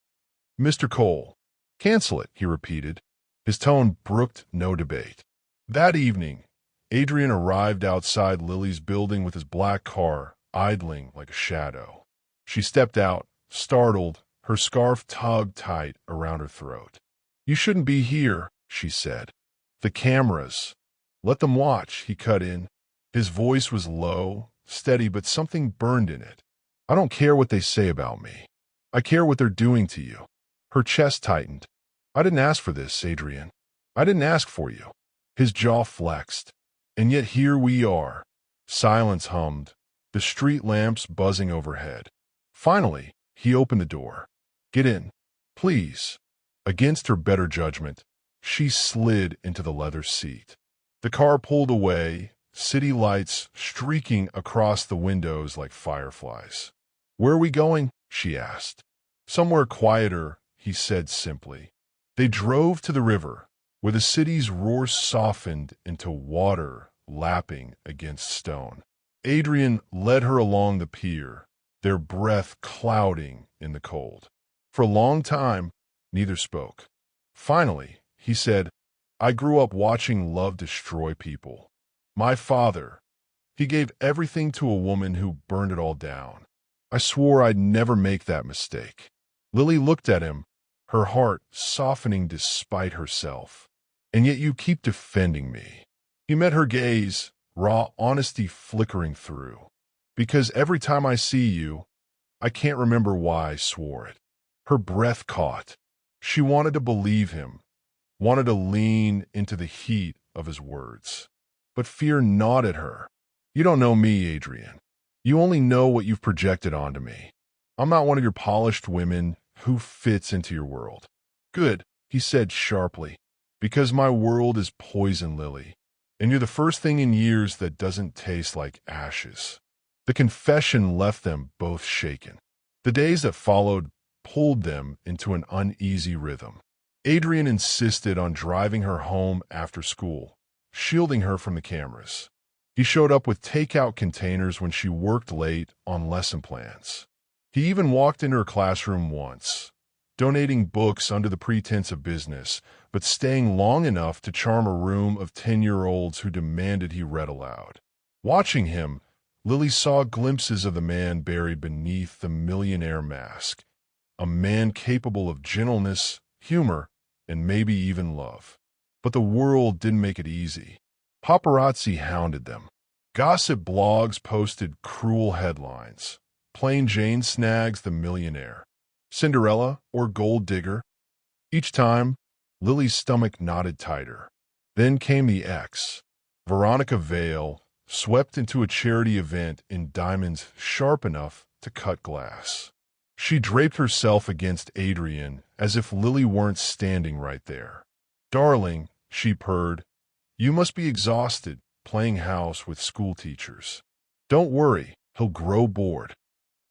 "Mr. Cole." "Cancel it," he repeated. His tone brooked no debate. That evening, Adrian arrived outside Lily's building with his black car, idling like a shadow. She stepped out, startled, her scarf tugged tight around her throat. "You shouldn't be here," she said. "The cameras. Let them watch," he cut in. His voice was low, steady, but something burned in it. "I don't care what they say about me. I care what they're doing to you." Her chest tightened. "I didn't ask for this, Adrian. I didn't ask for you." His jaw flexed. "And yet here we are." Silence hummed, the street lamps buzzing overhead. Finally, he opened the door. "Get in, please." Against her better judgment, she slid into the leather seat. The car pulled away, city lights streaking across the windows like fireflies. "Where are we going?" she asked. "Somewhere quieter," he said simply. They drove to the river, where the city's roar softened into water lapping against stone. Adrian led her along the pier, their breath clouding in the cold. For a long time, neither spoke. Finally, he said, "I grew up watching love destroy people. My father, he gave everything to a woman who burned it all down. I swore I'd never make that mistake." Lily looked at him, her heart softening despite herself. "And yet you keep defending me." He met her gaze, raw honesty flickering through. "Because every time I see you, I can't remember why I swore it." Her breath caught. She wanted to believe him, wanted to lean into the heat of his words. But fear gnawed at her. "You don't know me, Adrian. You only know what you've projected onto me. I'm not one of your polished women who fits into your world." "Good," he said sharply. "Because my world is poison, Lily. And you're the first thing in years that doesn't taste like ashes." The confession left them both shaken. The days that followed pulled them into an uneasy rhythm. Adrian insisted on driving her home after school, shielding her from the cameras. He showed up with takeout containers when she worked late on lesson plans. He even walked into her classroom once, donating books under the pretense of business, but staying long enough to charm a room of 10-year-olds who demanded he read aloud. Watching him, Lily saw glimpses of the man buried beneath the millionaire mask, a man capable of gentleness, humor, and maybe even love. But the world didn't make it easy. Paparazzi hounded them. Gossip blogs posted cruel headlines. Plain Jane snags the millionaire. Cinderella or gold digger. Each time, Lily's stomach knotted tighter. Then came the ex. Veronica Vale, swept into a charity event in diamonds sharp enough to cut glass. She draped herself against Adrian as if Lily weren't standing right there. "Darling," she purred, "you must be exhausted playing house with schoolteachers. Don't worry, he'll grow bored."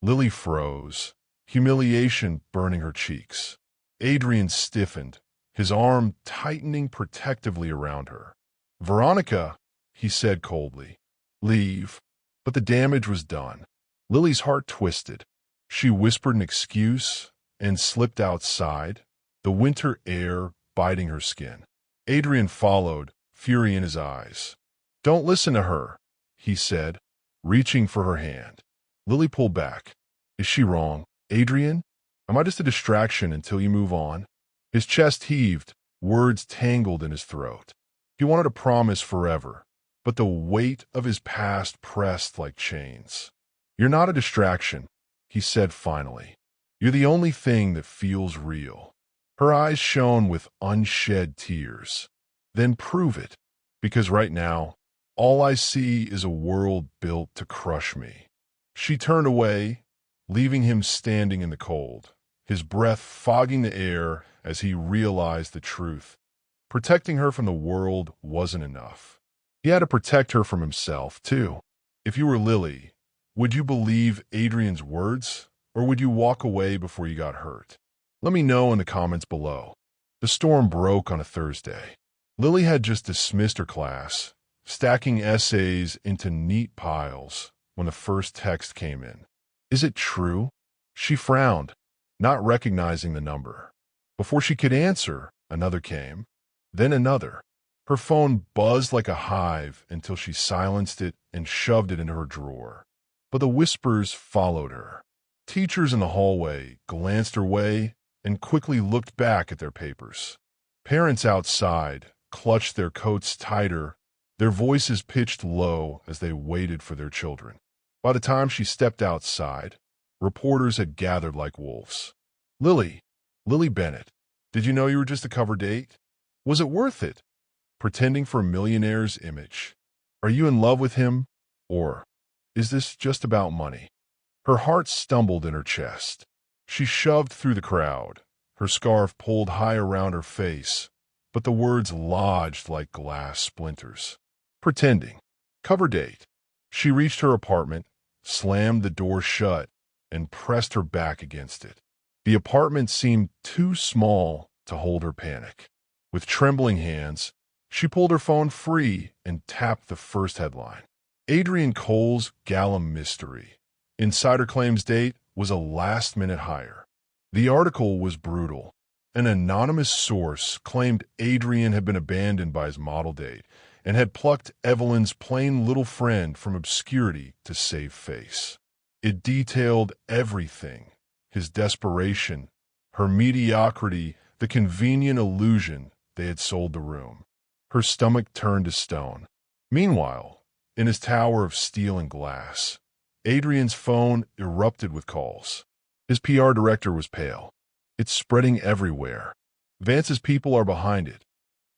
Lily froze, humiliation burning her cheeks. Adrian stiffened, his arm tightening protectively around her. "Veronica," he said coldly, "leave." But the damage was done. Lily's heart twisted. She whispered an excuse and slipped outside, the winter air biting her skin. Adrian followed, fury in his eyes. "Don't listen to her," he said, reaching for her hand. Lily pulled back. "Is she wrong, Adrian? Am I just a distraction until you move on?" His chest heaved, words tangled in his throat. He wanted to promise forever, but the weight of his past pressed like chains. "You're not a distraction," he said finally. "You're the only thing that feels real." Her eyes shone with unshed tears. "Then prove it, because right now, all I see is a world built to crush me." She turned away, leaving him standing in the cold, his breath fogging the air as he realized the truth. Protecting her from the world wasn't enough. He had to protect her from himself, too. If you were Lily, would you believe Adrian's words, or would you walk away before you got hurt? Let me know in the comments below. The storm broke on a Thursday. Lily had just dismissed her class, stacking essays into neat piles when the first text came in. "Is it true?" She frowned, not recognizing the number. Before she could answer, another came, then another. Her phone buzzed like a hive until she silenced it and shoved it into her drawer. But the whispers followed her. Teachers in the hallway glanced her way and quickly looked back at their papers. Parents outside clutched their coats tighter, their voices pitched low as they waited for their children. By the time she stepped outside, reporters had gathered like wolves. Lily Bennett, did you know you were just a cover date? Was it worth it? Pretending for a millionaire's image. Are you in love with him? Or is this just about money?" Her heart stumbled in her chest. She shoved through the crowd, her scarf pulled high around her face, but the words lodged like glass splinters. Pretending. Cover date. She reached her apartment, slammed the door shut, and pressed her back against it. The apartment seemed too small to hold her panic. With trembling hands, she pulled her phone free and tapped the first headline. Adrian Cole's Gala Mystery. Insider claims date was a last-minute hire. The article was brutal. An anonymous source claimed Adrian had been abandoned by his model date and had plucked Evelyn's plain little friend from obscurity to save face. It detailed everything: his desperation, her mediocrity, the convenient illusion they had sold the room. Her stomach turned to stone. Meanwhile, in his tower of steel and glass, Adrian's phone erupted with calls. His PR director was pale. "It's spreading everywhere. Vance's people are behind it.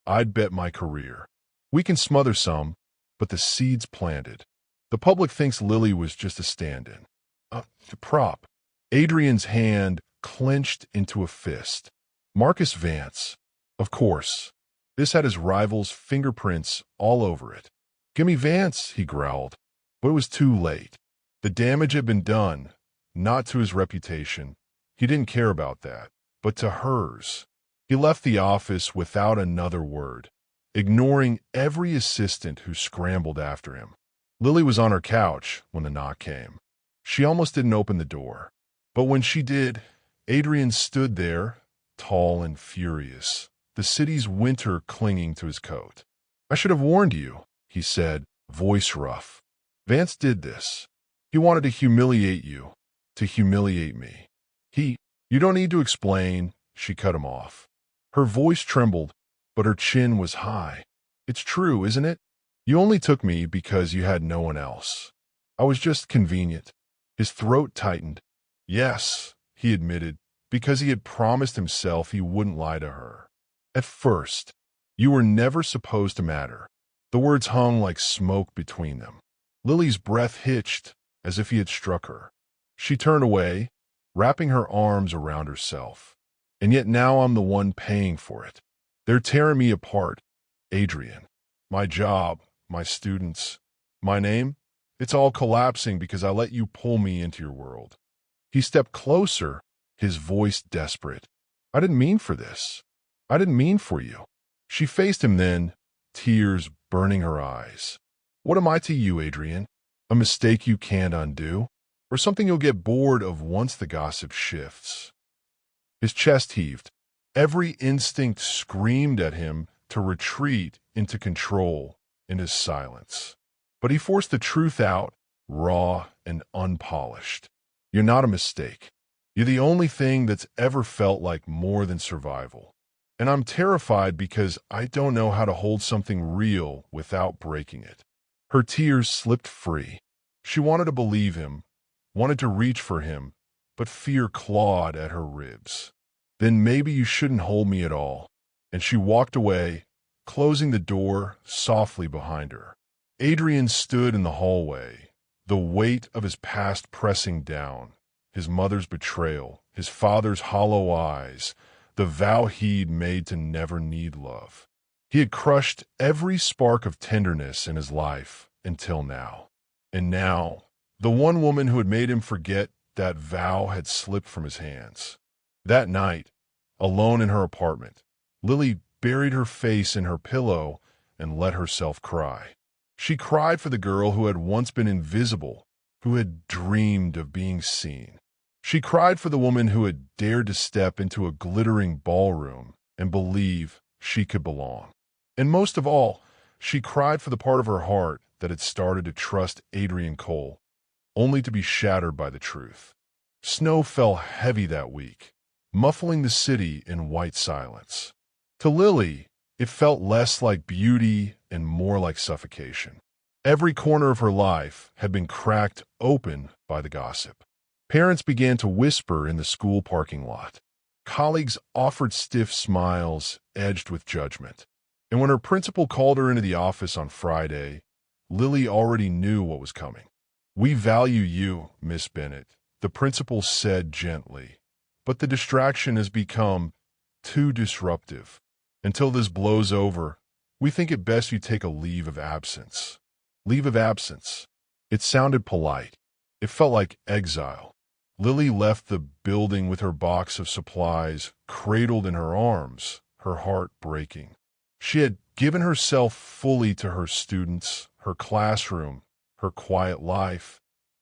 I'd bet my career. We can smother some, but the seed's planted. The public thinks Lily was just a stand-in. The prop." Adrian's hand clenched into a fist. Marcus Vance. Of course. This had his rival's fingerprints all over it. "Gimme Vance," he growled. But it was too late. The damage had been done, not to his reputation. He didn't care about that, but to hers. He left the office without another word, ignoring every assistant who scrambled after him. Lily was on her couch when the knock came. She almost didn't open the door. But when she did, Adrian stood there, tall and furious, the city's winter clinging to his coat. "I should have warned you," he said, voice rough. "Vance did this. He wanted to humiliate you, to humiliate me. You don't need to explain," she cut him off. Her voice trembled, but her chin was high. "It's true, isn't it? You only took me because you had no one else. I was just convenient." His throat tightened. "Yes," he admitted, because he had promised himself he wouldn't lie to her. "At first, you were never supposed to matter." The words hung like smoke between them. Lily's breath hitched as if he had struck her. She turned away, wrapping her arms around herself. "And yet now I'm the one paying for it. They're tearing me apart, Adrian. My job, my students, my name, it's all collapsing because I let you pull me into your world." He stepped closer, his voice desperate. "I didn't mean for this. I didn't mean for you." She faced him then, tears burning her eyes. "What am I to you, Adrian? A mistake you can't undo? Or something you'll get bored of once the gossip shifts?" His chest heaved. Every instinct screamed at him to retreat into control in his silence. But he forced the truth out, raw and unpolished. "You're not a mistake. You're the only thing that's ever felt like more than survival. And I'm terrified because I don't know how to hold something real without breaking it." Her tears slipped free. She wanted to believe him, wanted to reach for him, but fear clawed at her ribs. "Then maybe you shouldn't hold me at all." And she walked away, closing the door softly behind her. Adrian stood in the hallway, the weight of his past pressing down, his mother's betrayal, his father's hollow eyes, the vow he'd made to never need love. He had crushed every spark of tenderness in his life until now. And now, the one woman who had made him forget that vow had slipped from his hands. That night, alone in her apartment, Lily buried her face in her pillow and let herself cry. She cried for the girl who had once been invisible, who had dreamed of being seen. She cried for the woman who had dared to step into a glittering ballroom and believe she could belong. And most of all, she cried for the part of her heart that had started to trust Adrian Cole, only to be shattered by the truth. Snow fell heavy that week, muffling the city in white silence. To Lily, it felt less like beauty and more like suffocation. Every corner of her life had been cracked open by the gossip. Parents began to whisper in the school parking lot. Colleagues offered stiff smiles edged with judgment. And when her principal called her into the office on Friday, Lily already knew what was coming. "We value you, Miss Bennett," the principal said gently, "but the distraction has become too disruptive. Until this blows over, we think it best you take a leave of absence." Leave of absence. It sounded polite. It felt like exile. Lily left the building with her box of supplies cradled in her arms, her heart breaking. She had given herself fully to her students, her classroom, her quiet life,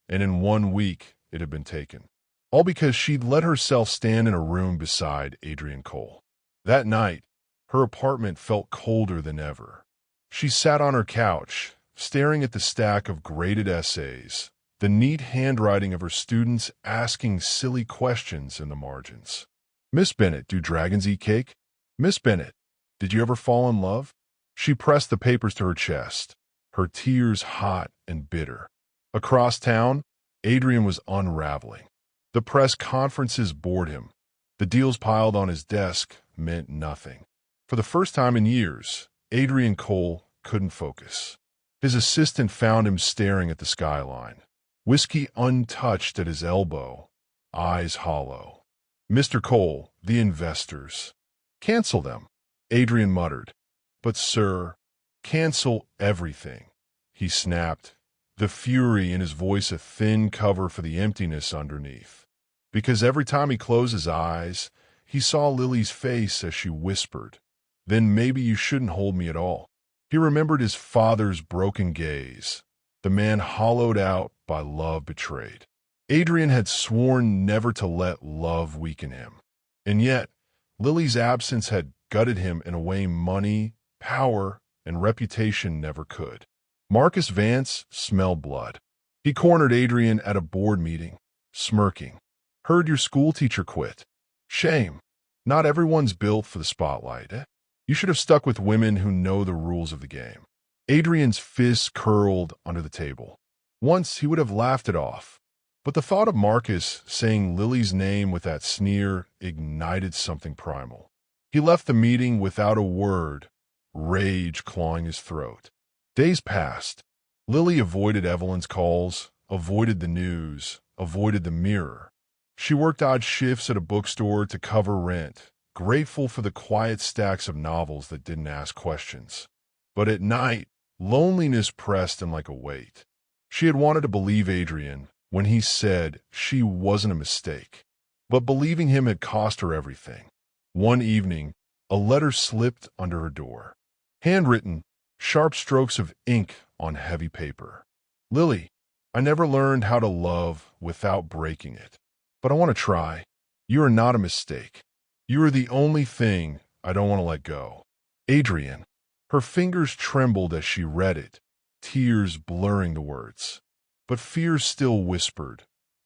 and in 1 week it had been taken. All because she'd let herself stand in a room beside Adrian Cole. That night, her apartment felt colder than ever. She sat on her couch, staring at the stack of graded essays, the neat handwriting of her students asking silly questions in the margins. "Miss Bennett, do dragons eat cake? Miss Bennett, did you ever fall in love?" She pressed the papers to her chest, her tears hot and bitter. Across town, Adrian was unraveling. The press conferences bored him. The deals piled on his desk meant nothing. For the first time in years, Adrian Cole couldn't focus. His assistant found him staring at the skyline, whiskey untouched at his elbow, eyes hollow. "Mr. Cole, the investors." "Cancel them," Adrian muttered. "But sir, cancel everything," he snapped, the fury in his voice a thin cover for the emptiness underneath. Because every time he closed his eyes, he saw Lily's face as she whispered, "Then maybe you shouldn't hold me at all." He remembered his father's broken gaze, the man hollowed out by love betrayed. Adrian had sworn never to let love weaken him. And yet, Lily's absence had gutted him in a way money, power, and reputation never could. Marcus Vance smelled blood. He cornered Adrian at a board meeting, smirking. "Heard your schoolteacher quit. Shame. Not everyone's built for the spotlight, eh?" You should have stuck with women who know the rules of the game. Adrian's fists curled under the table. Once he would have laughed it off, but the thought of Marcus saying Lily's name with that sneer ignited something primal. He left the meeting without a word, rage clawing his throat. Days passed. Lily avoided Evelyn's calls, avoided the news, avoided the mirror. She worked odd shifts at a bookstore to cover rent, grateful for the quiet stacks of novels that didn't ask questions. But at night, loneliness pressed him like a weight. She had wanted to believe Adrian when he said she wasn't a mistake, but believing him had cost her everything. One evening, a letter slipped under her door. Handwritten, sharp strokes of ink on heavy paper. Lily, I never learned how to love without breaking it, but I want to try. You are not a mistake. You are the only thing I don't want to let go. Adrian. Her fingers trembled as she read it, tears blurring the words. But fear still whispered.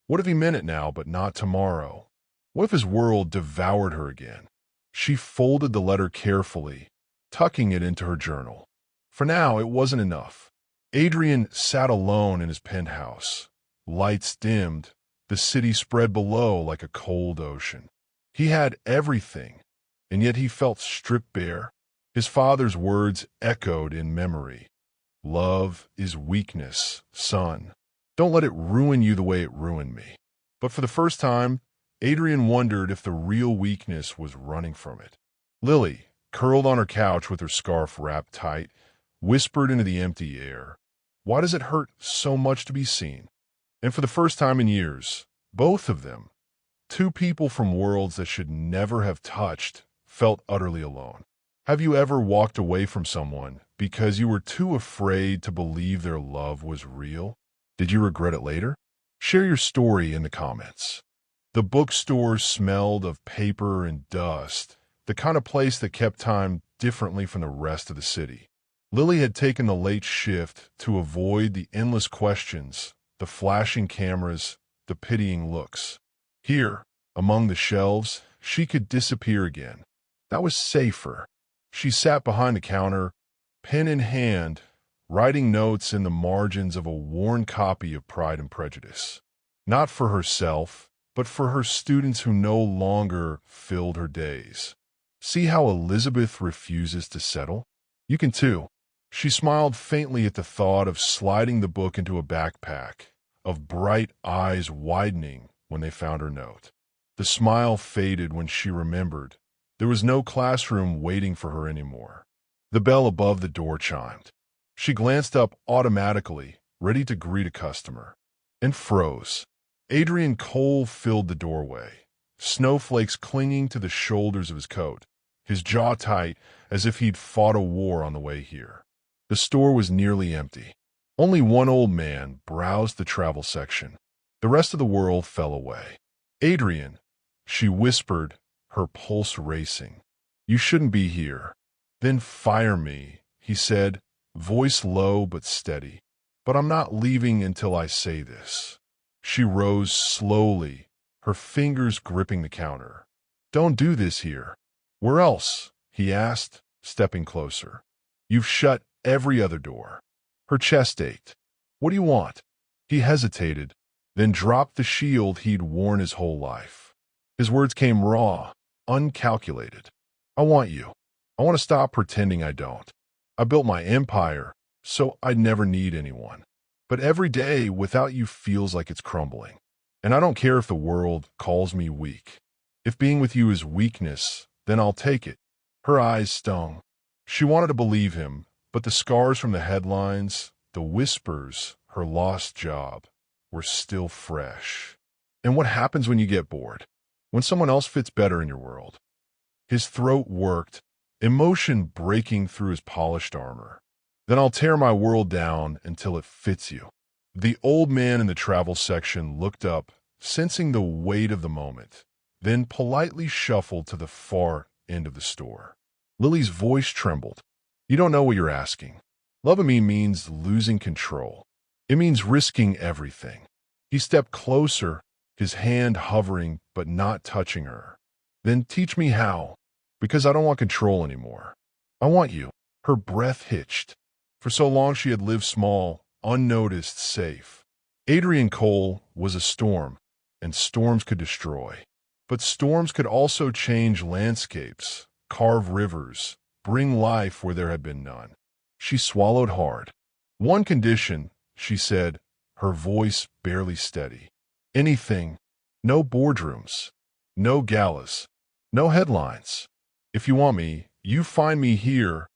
What if he meant it now, but not tomorrow? What if his world devoured her again? She folded the letter carefully, tucking it into her journal. For now, it wasn't enough. Adrian sat alone in his penthouse. Lights dimmed, the city spread below like a cold ocean. He had everything, and yet he felt stripped bare. His father's words echoed in memory. Love is weakness, son. Don't let it ruin you the way it ruined me. But for the first time, Adrian wondered if the real weakness was running from it. Lily, curled on her couch with her scarf wrapped tight, whispered into the empty air. Why does it hurt so much to be seen? And for the first time in years, both of them, two people from worlds that should never have touched, felt utterly alone. Have you ever walked away from someone because you were too afraid to believe their love was real? Did you regret it later? Share your story in the comments. The bookstore smelled of paper and dust, the kind of place that kept time differently from the rest of the city. Lily had taken the late shift to avoid the endless questions, the flashing cameras, the pitying looks. Here, among the shelves, she could disappear again. That was safer. She sat behind the counter, pen in hand, writing notes in the margins of a worn copy of Pride and Prejudice. Not for herself, but for her students who no longer filled her days. See how Elizabeth refuses to settle? You can too. She smiled faintly at the thought of sliding the book into a backpack, of bright eyes widening when they found her note. The smile faded when she remembered there was no classroom waiting for her anymore. The bell above the door chimed. She glanced up automatically, ready to greet a customer, and froze. Adrian Cole filled the doorway, snowflakes clinging to the shoulders of his coat, his jaw tight as if he'd fought a war on the way here. The store was nearly empty. Only one old man browsed the travel section. The rest of the world fell away. Adrian, she whispered, her pulse racing. You shouldn't be here. Then fire me, he said, voice low but steady. But I'm not leaving until I say this. She rose slowly, her fingers gripping the counter. Don't do this here. Where else? He asked, stepping closer. You've shut every other door. Her chest ached. What do you want? He hesitated, then dropped the shield he'd worn his whole life. His words came raw, uncalculated. I want you. I want to stop pretending I don't. I built my empire, so I'd never need anyone. But every day without you feels like it's crumbling. And I don't care if the world calls me weak. If being with you is weakness, then I'll take it. Her eyes stung. She wanted to believe him, but the scars from the headlines, the whispers, her lost job, were still fresh. And what happens when you get bored? When someone else fits better in your world? His throat worked, emotion breaking through his polished armor. Then I'll tear my world down until it fits you. The old man in the travel section looked up, sensing the weight of the moment, then politely shuffled to the far end of the store. Lily's voice trembled. You don't know what you're asking. Loving me means losing control. It means risking everything. He stepped closer, his hand hovering but not touching her. Then teach me how, because I don't want control anymore. I want you." Her breath hitched. For so long she had lived small, unnoticed, safe. Adrian Cole was a storm, and storms could destroy. But storms could also change landscapes, carve rivers, bring life where there had been none. She swallowed hard. "One condition," she said, her voice barely steady. "Anything. No boardrooms. No galas. No headlines. If you want me, you find me here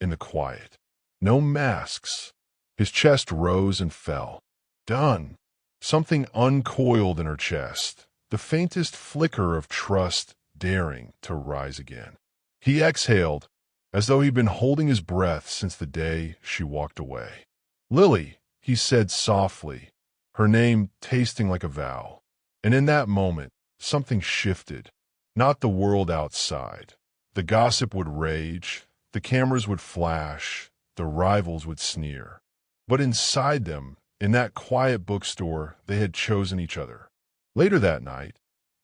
in the quiet. No masks." His chest rose and fell. Done. Something uncoiled in her chest, the faintest flicker of trust daring to rise again. He exhaled, as though he'd been holding his breath since the day she walked away. "Lily," he said softly, her name tasting like a vow. And in that moment, something shifted. Not the world outside. The gossip would rage, the cameras would flash, the rivals would sneer. But inside them, in that quiet bookstore, they had chosen each other. Later that night,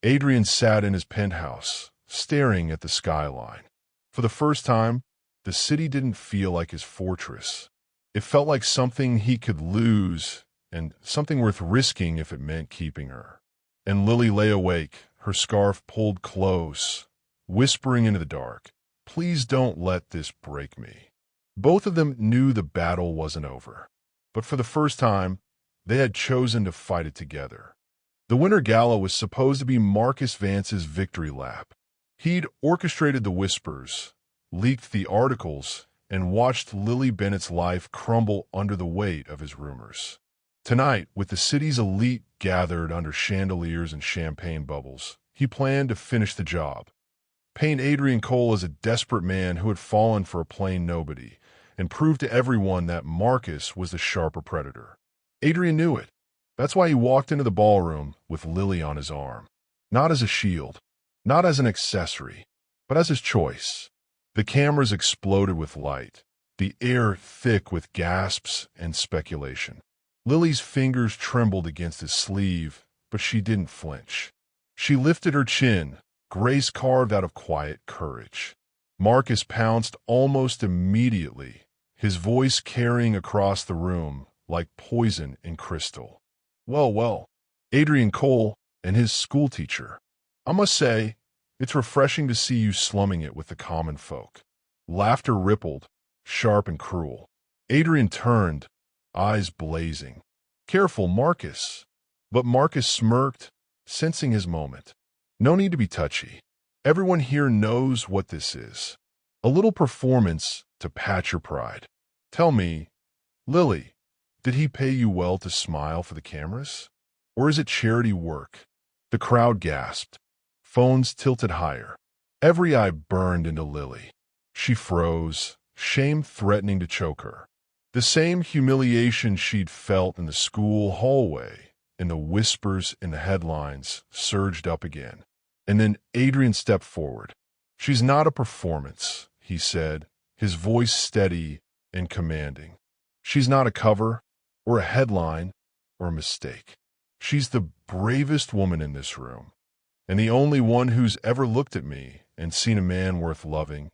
Adrian sat in his penthouse, staring at the skyline. For the first time, the city didn't feel like his fortress. It felt like something he could lose, and something worth risking if it meant keeping her. And Lily lay awake, her scarf pulled close, whispering into the dark, "Please don't let this break me." Both of them knew the battle wasn't over. But for the first time, they had chosen to fight it together. The Winter Gala was supposed to be Marcus Vance's victory lap. He'd orchestrated the whispers, leaked the articles, and watched Lily Bennett's life crumble under the weight of his rumors. Tonight, with the city's elite gathered under chandeliers and champagne bubbles, he planned to finish the job. Paint Adrian Cole as a desperate man who had fallen for a plain nobody, and prove to everyone that Marcus was the sharper predator. Adrian knew it. That's why he walked into the ballroom with Lily on his arm. Not as a shield, not as an accessory, but as his choice. The cameras exploded with light, the air thick with gasps and speculation. Lily's fingers trembled against his sleeve, but she didn't flinch. She lifted her chin, grace carved out of quiet courage. Marcus pounced almost immediately, his voice carrying across the room like poison in crystal. Well, Adrian Cole and his schoolteacher. I must say, it's refreshing to see you slumming it with the common folk." Laughter rippled, sharp and cruel. Adrian turned, eyes blazing. "Careful, Marcus." But Marcus smirked, sensing his moment. "No need to be touchy. Everyone here knows what this is. A little performance to patch your pride. Tell me, Lily, did he pay you well to smile for the cameras? Or is it charity work?" The crowd gasped. Phones tilted higher. Every eye burned into Lily. She froze, shame threatening to choke her. The same humiliation she'd felt in the school hallway, in the whispers in the headlines, surged up again. And then Adrian stepped forward. "She's not a performance," he said, his voice steady and commanding. "She's not a cover, or a headline, or a mistake. She's the bravest woman in this room, and the only one who's ever looked at me and seen a man worth loving,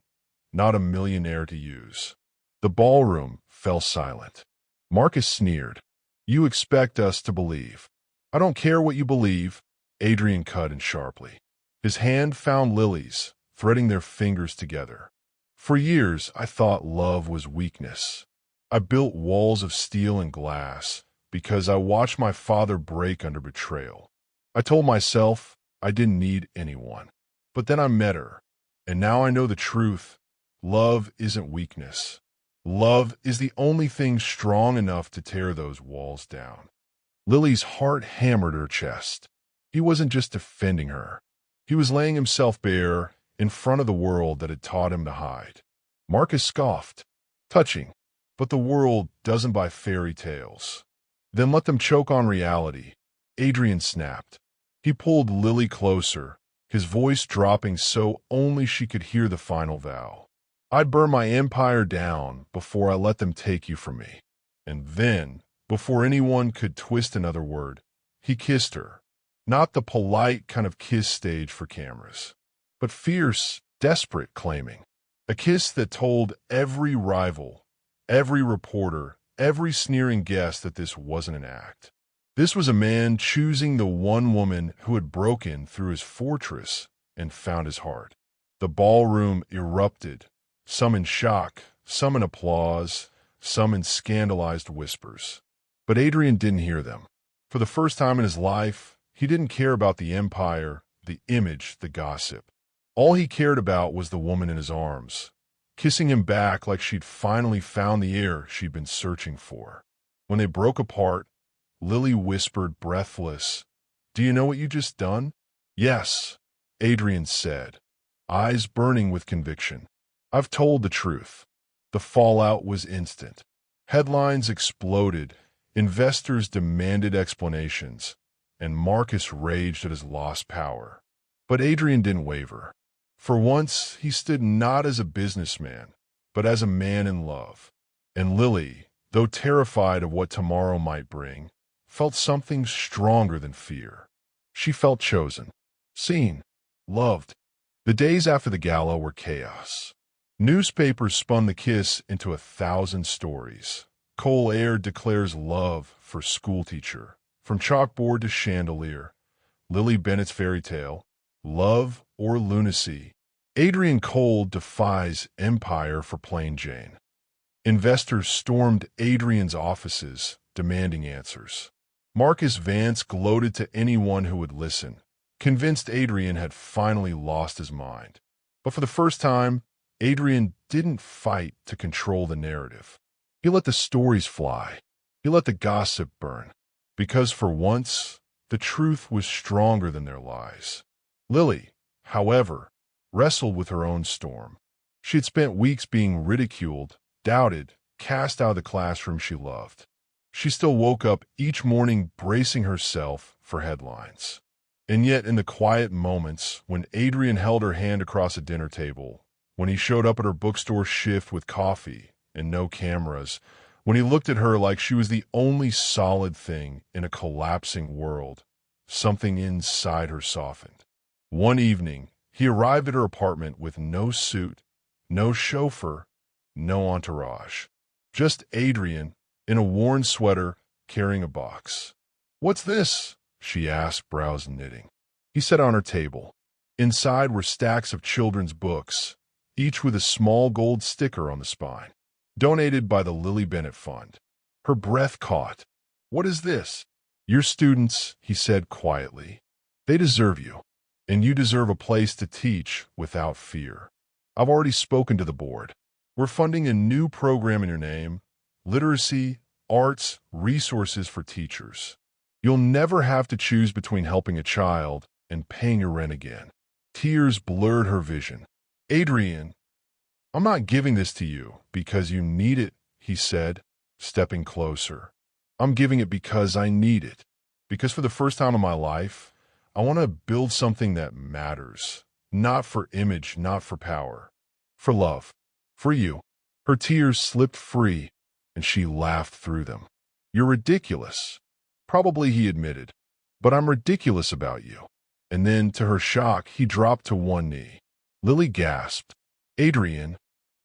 not a millionaire to use." The ballroom fell silent. Marcus sneered. "You expect us to believe." "I don't care what you believe," Adrian cut in sharply. His hand found Lily's, threading their fingers together. "For years, I thought love was weakness. I built walls of steel and glass because I watched my father break under betrayal. I told myself I didn't need anyone. But then I met her, and now I know the truth. Love isn't weakness. Love is the only thing strong enough to tear those walls down." Lily's heart hammered her chest. He wasn't just defending her. He was laying himself bare in front of the world that had taught him to hide. Marcus scoffed. "Touching, but the world doesn't buy fairy tales." "Then let them choke on reality," Adrian snapped. He pulled Lily closer, his voice dropping so only she could hear the final vow. "I'd burn my empire down before I let them take you from me." And then, before anyone could twist another word, he kissed her. Not the polite kind of kiss staged for cameras, but fierce, desperate claiming. A kiss that told every rival, every reporter, every sneering guest that this wasn't an act. This was a man choosing the one woman who had broken through his fortress and found his heart. The ballroom erupted, some in shock, some in applause, some in scandalized whispers. But Adrian didn't hear them. For the first time in his life, he didn't care about the empire, the image, the gossip. All he cared about was the woman in his arms, kissing him back like she'd finally found the air she'd been searching for. When they broke apart, Lily whispered, breathless, "Do you know what you just done?" "Yes," Adrian said, eyes burning with conviction. "I've told the truth." The fallout was instant. Headlines exploded, investors demanded explanations, and Marcus raged at his lost power. But Adrian didn't waver. For once, he stood not as a businessman, but as a man in love. And Lily, though terrified of what tomorrow might bring, felt something stronger than fear. She felt chosen, seen, loved. The days after the gala were chaos. Newspapers spun the kiss into 1,000 stories. Cole declares love for schoolteacher. From chalkboard to chandelier. Lily Bennett's fairy tale. Love or lunacy. Adrian Cole defies empire for plain Jane. Investors stormed Adrian's offices, demanding answers. Marcus Vance gloated to anyone who would listen, convinced Adrian had finally lost his mind. But for the first time, Adrian didn't fight to control the narrative. He let the stories fly. He let the gossip burn. Because for once, the truth was stronger than their lies. Lily, however, wrestled with her own storm. She had spent weeks being ridiculed, doubted, cast out of the classroom she loved. She still woke up each morning bracing herself for headlines. And yet in the quiet moments when Adrian held her hand across a dinner table, when he showed up at her bookstore shift with coffee and no cameras, when he looked at her like she was the only solid thing in a collapsing world, something inside her softened. One evening, he arrived at her apartment with no suit, no chauffeur, no entourage. Just Adrian, in a worn sweater, carrying a box. "What's this?" she asked, brows knitting. He set on her table. Inside were stacks of children's books, each with a small gold sticker on the spine, donated by the Lily Bennett Fund. Her breath caught. "What is this?" "Your students," he said quietly. "They deserve you, and you deserve a place to teach without fear. I've already spoken to the board. We're funding a new program in your name, literacy, arts, resources for teachers. You'll never have to choose between helping a child and paying your rent again." Tears blurred her vision. "Adrian, I'm not giving this to you because you need it," he said, stepping closer. "I'm giving it because I need it. Because for the first time in my life, I want to build something that matters. Not for image, not for power. For love. For you." Her tears slipped free, and she laughed through them. "You're ridiculous." Probably, he admitted. "But I'm ridiculous about you." And then, to her shock, he dropped to one knee. Lily gasped. "Adrian."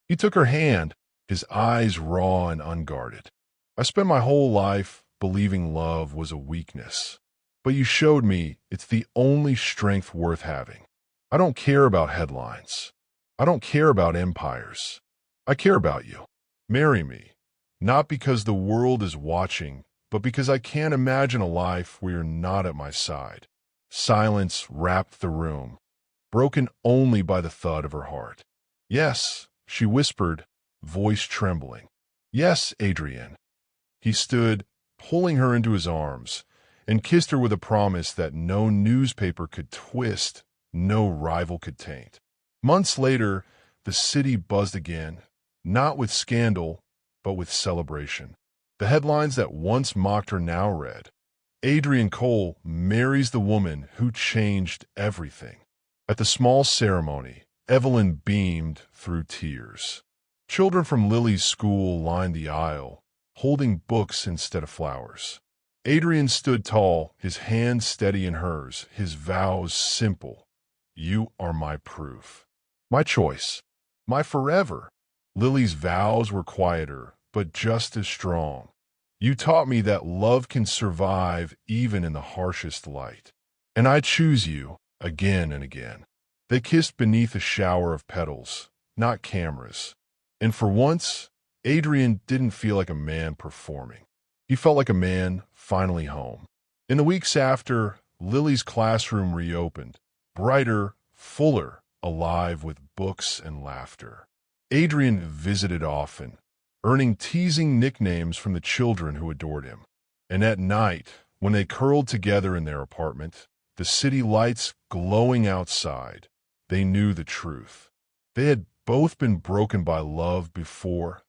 He took her hand, his eyes raw and unguarded. "I spent my whole life believing love was a weakness. But you showed me it's the only strength worth having. I don't care about headlines. I don't care about empires. I care about you. Marry me. Not because the world is watching, but because I can't imagine a life where you're not at my side." Silence wrapped the room, broken only by the thud of her heart. "Yes," she whispered, voice trembling. "Yes, Adrian." He stood, pulling her into his arms, and kissed her with a promise that no newspaper could twist, no rival could taint. Months later, the city buzzed again, not with scandal, but with celebration. The headlines that once mocked her now read, "Adrian Cole marries the woman who changed everything." At the small ceremony, Evelyn beamed through tears. Children from Lily's school lined the aisle, holding books instead of flowers. Adrian stood tall, his hands steady in hers, his vows simple. "You are my proof. My choice. My forever. Lily's vows were quieter, but just as strong. You taught me that love can survive even in the harshest light. And I choose you again and again. They kissed beneath a shower of petals, not cameras. And for once, Adrian didn't feel like a man performing. He felt like a man finally home. In the weeks after, Lily's classroom reopened, brighter, fuller, alive with books and laughter. Adrian visited often, earning teasing nicknames from the children who adored him. And at night, when they curled together in their apartment, the city lights glowing outside, they knew the truth. They had both been broken by love before,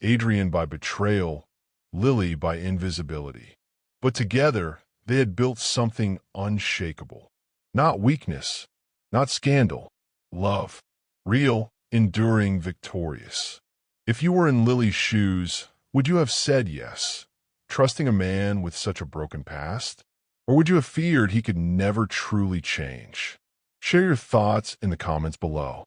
Adrian by betrayal, Lily by invisibility. But together, they had built something unshakable. Not weakness, not scandal, love. Real, enduring, victorious. If you were in Lily's shoes, would you have said yes, trusting a man with such a broken past? Or would you have feared he could never truly change? Share your thoughts in the comments below.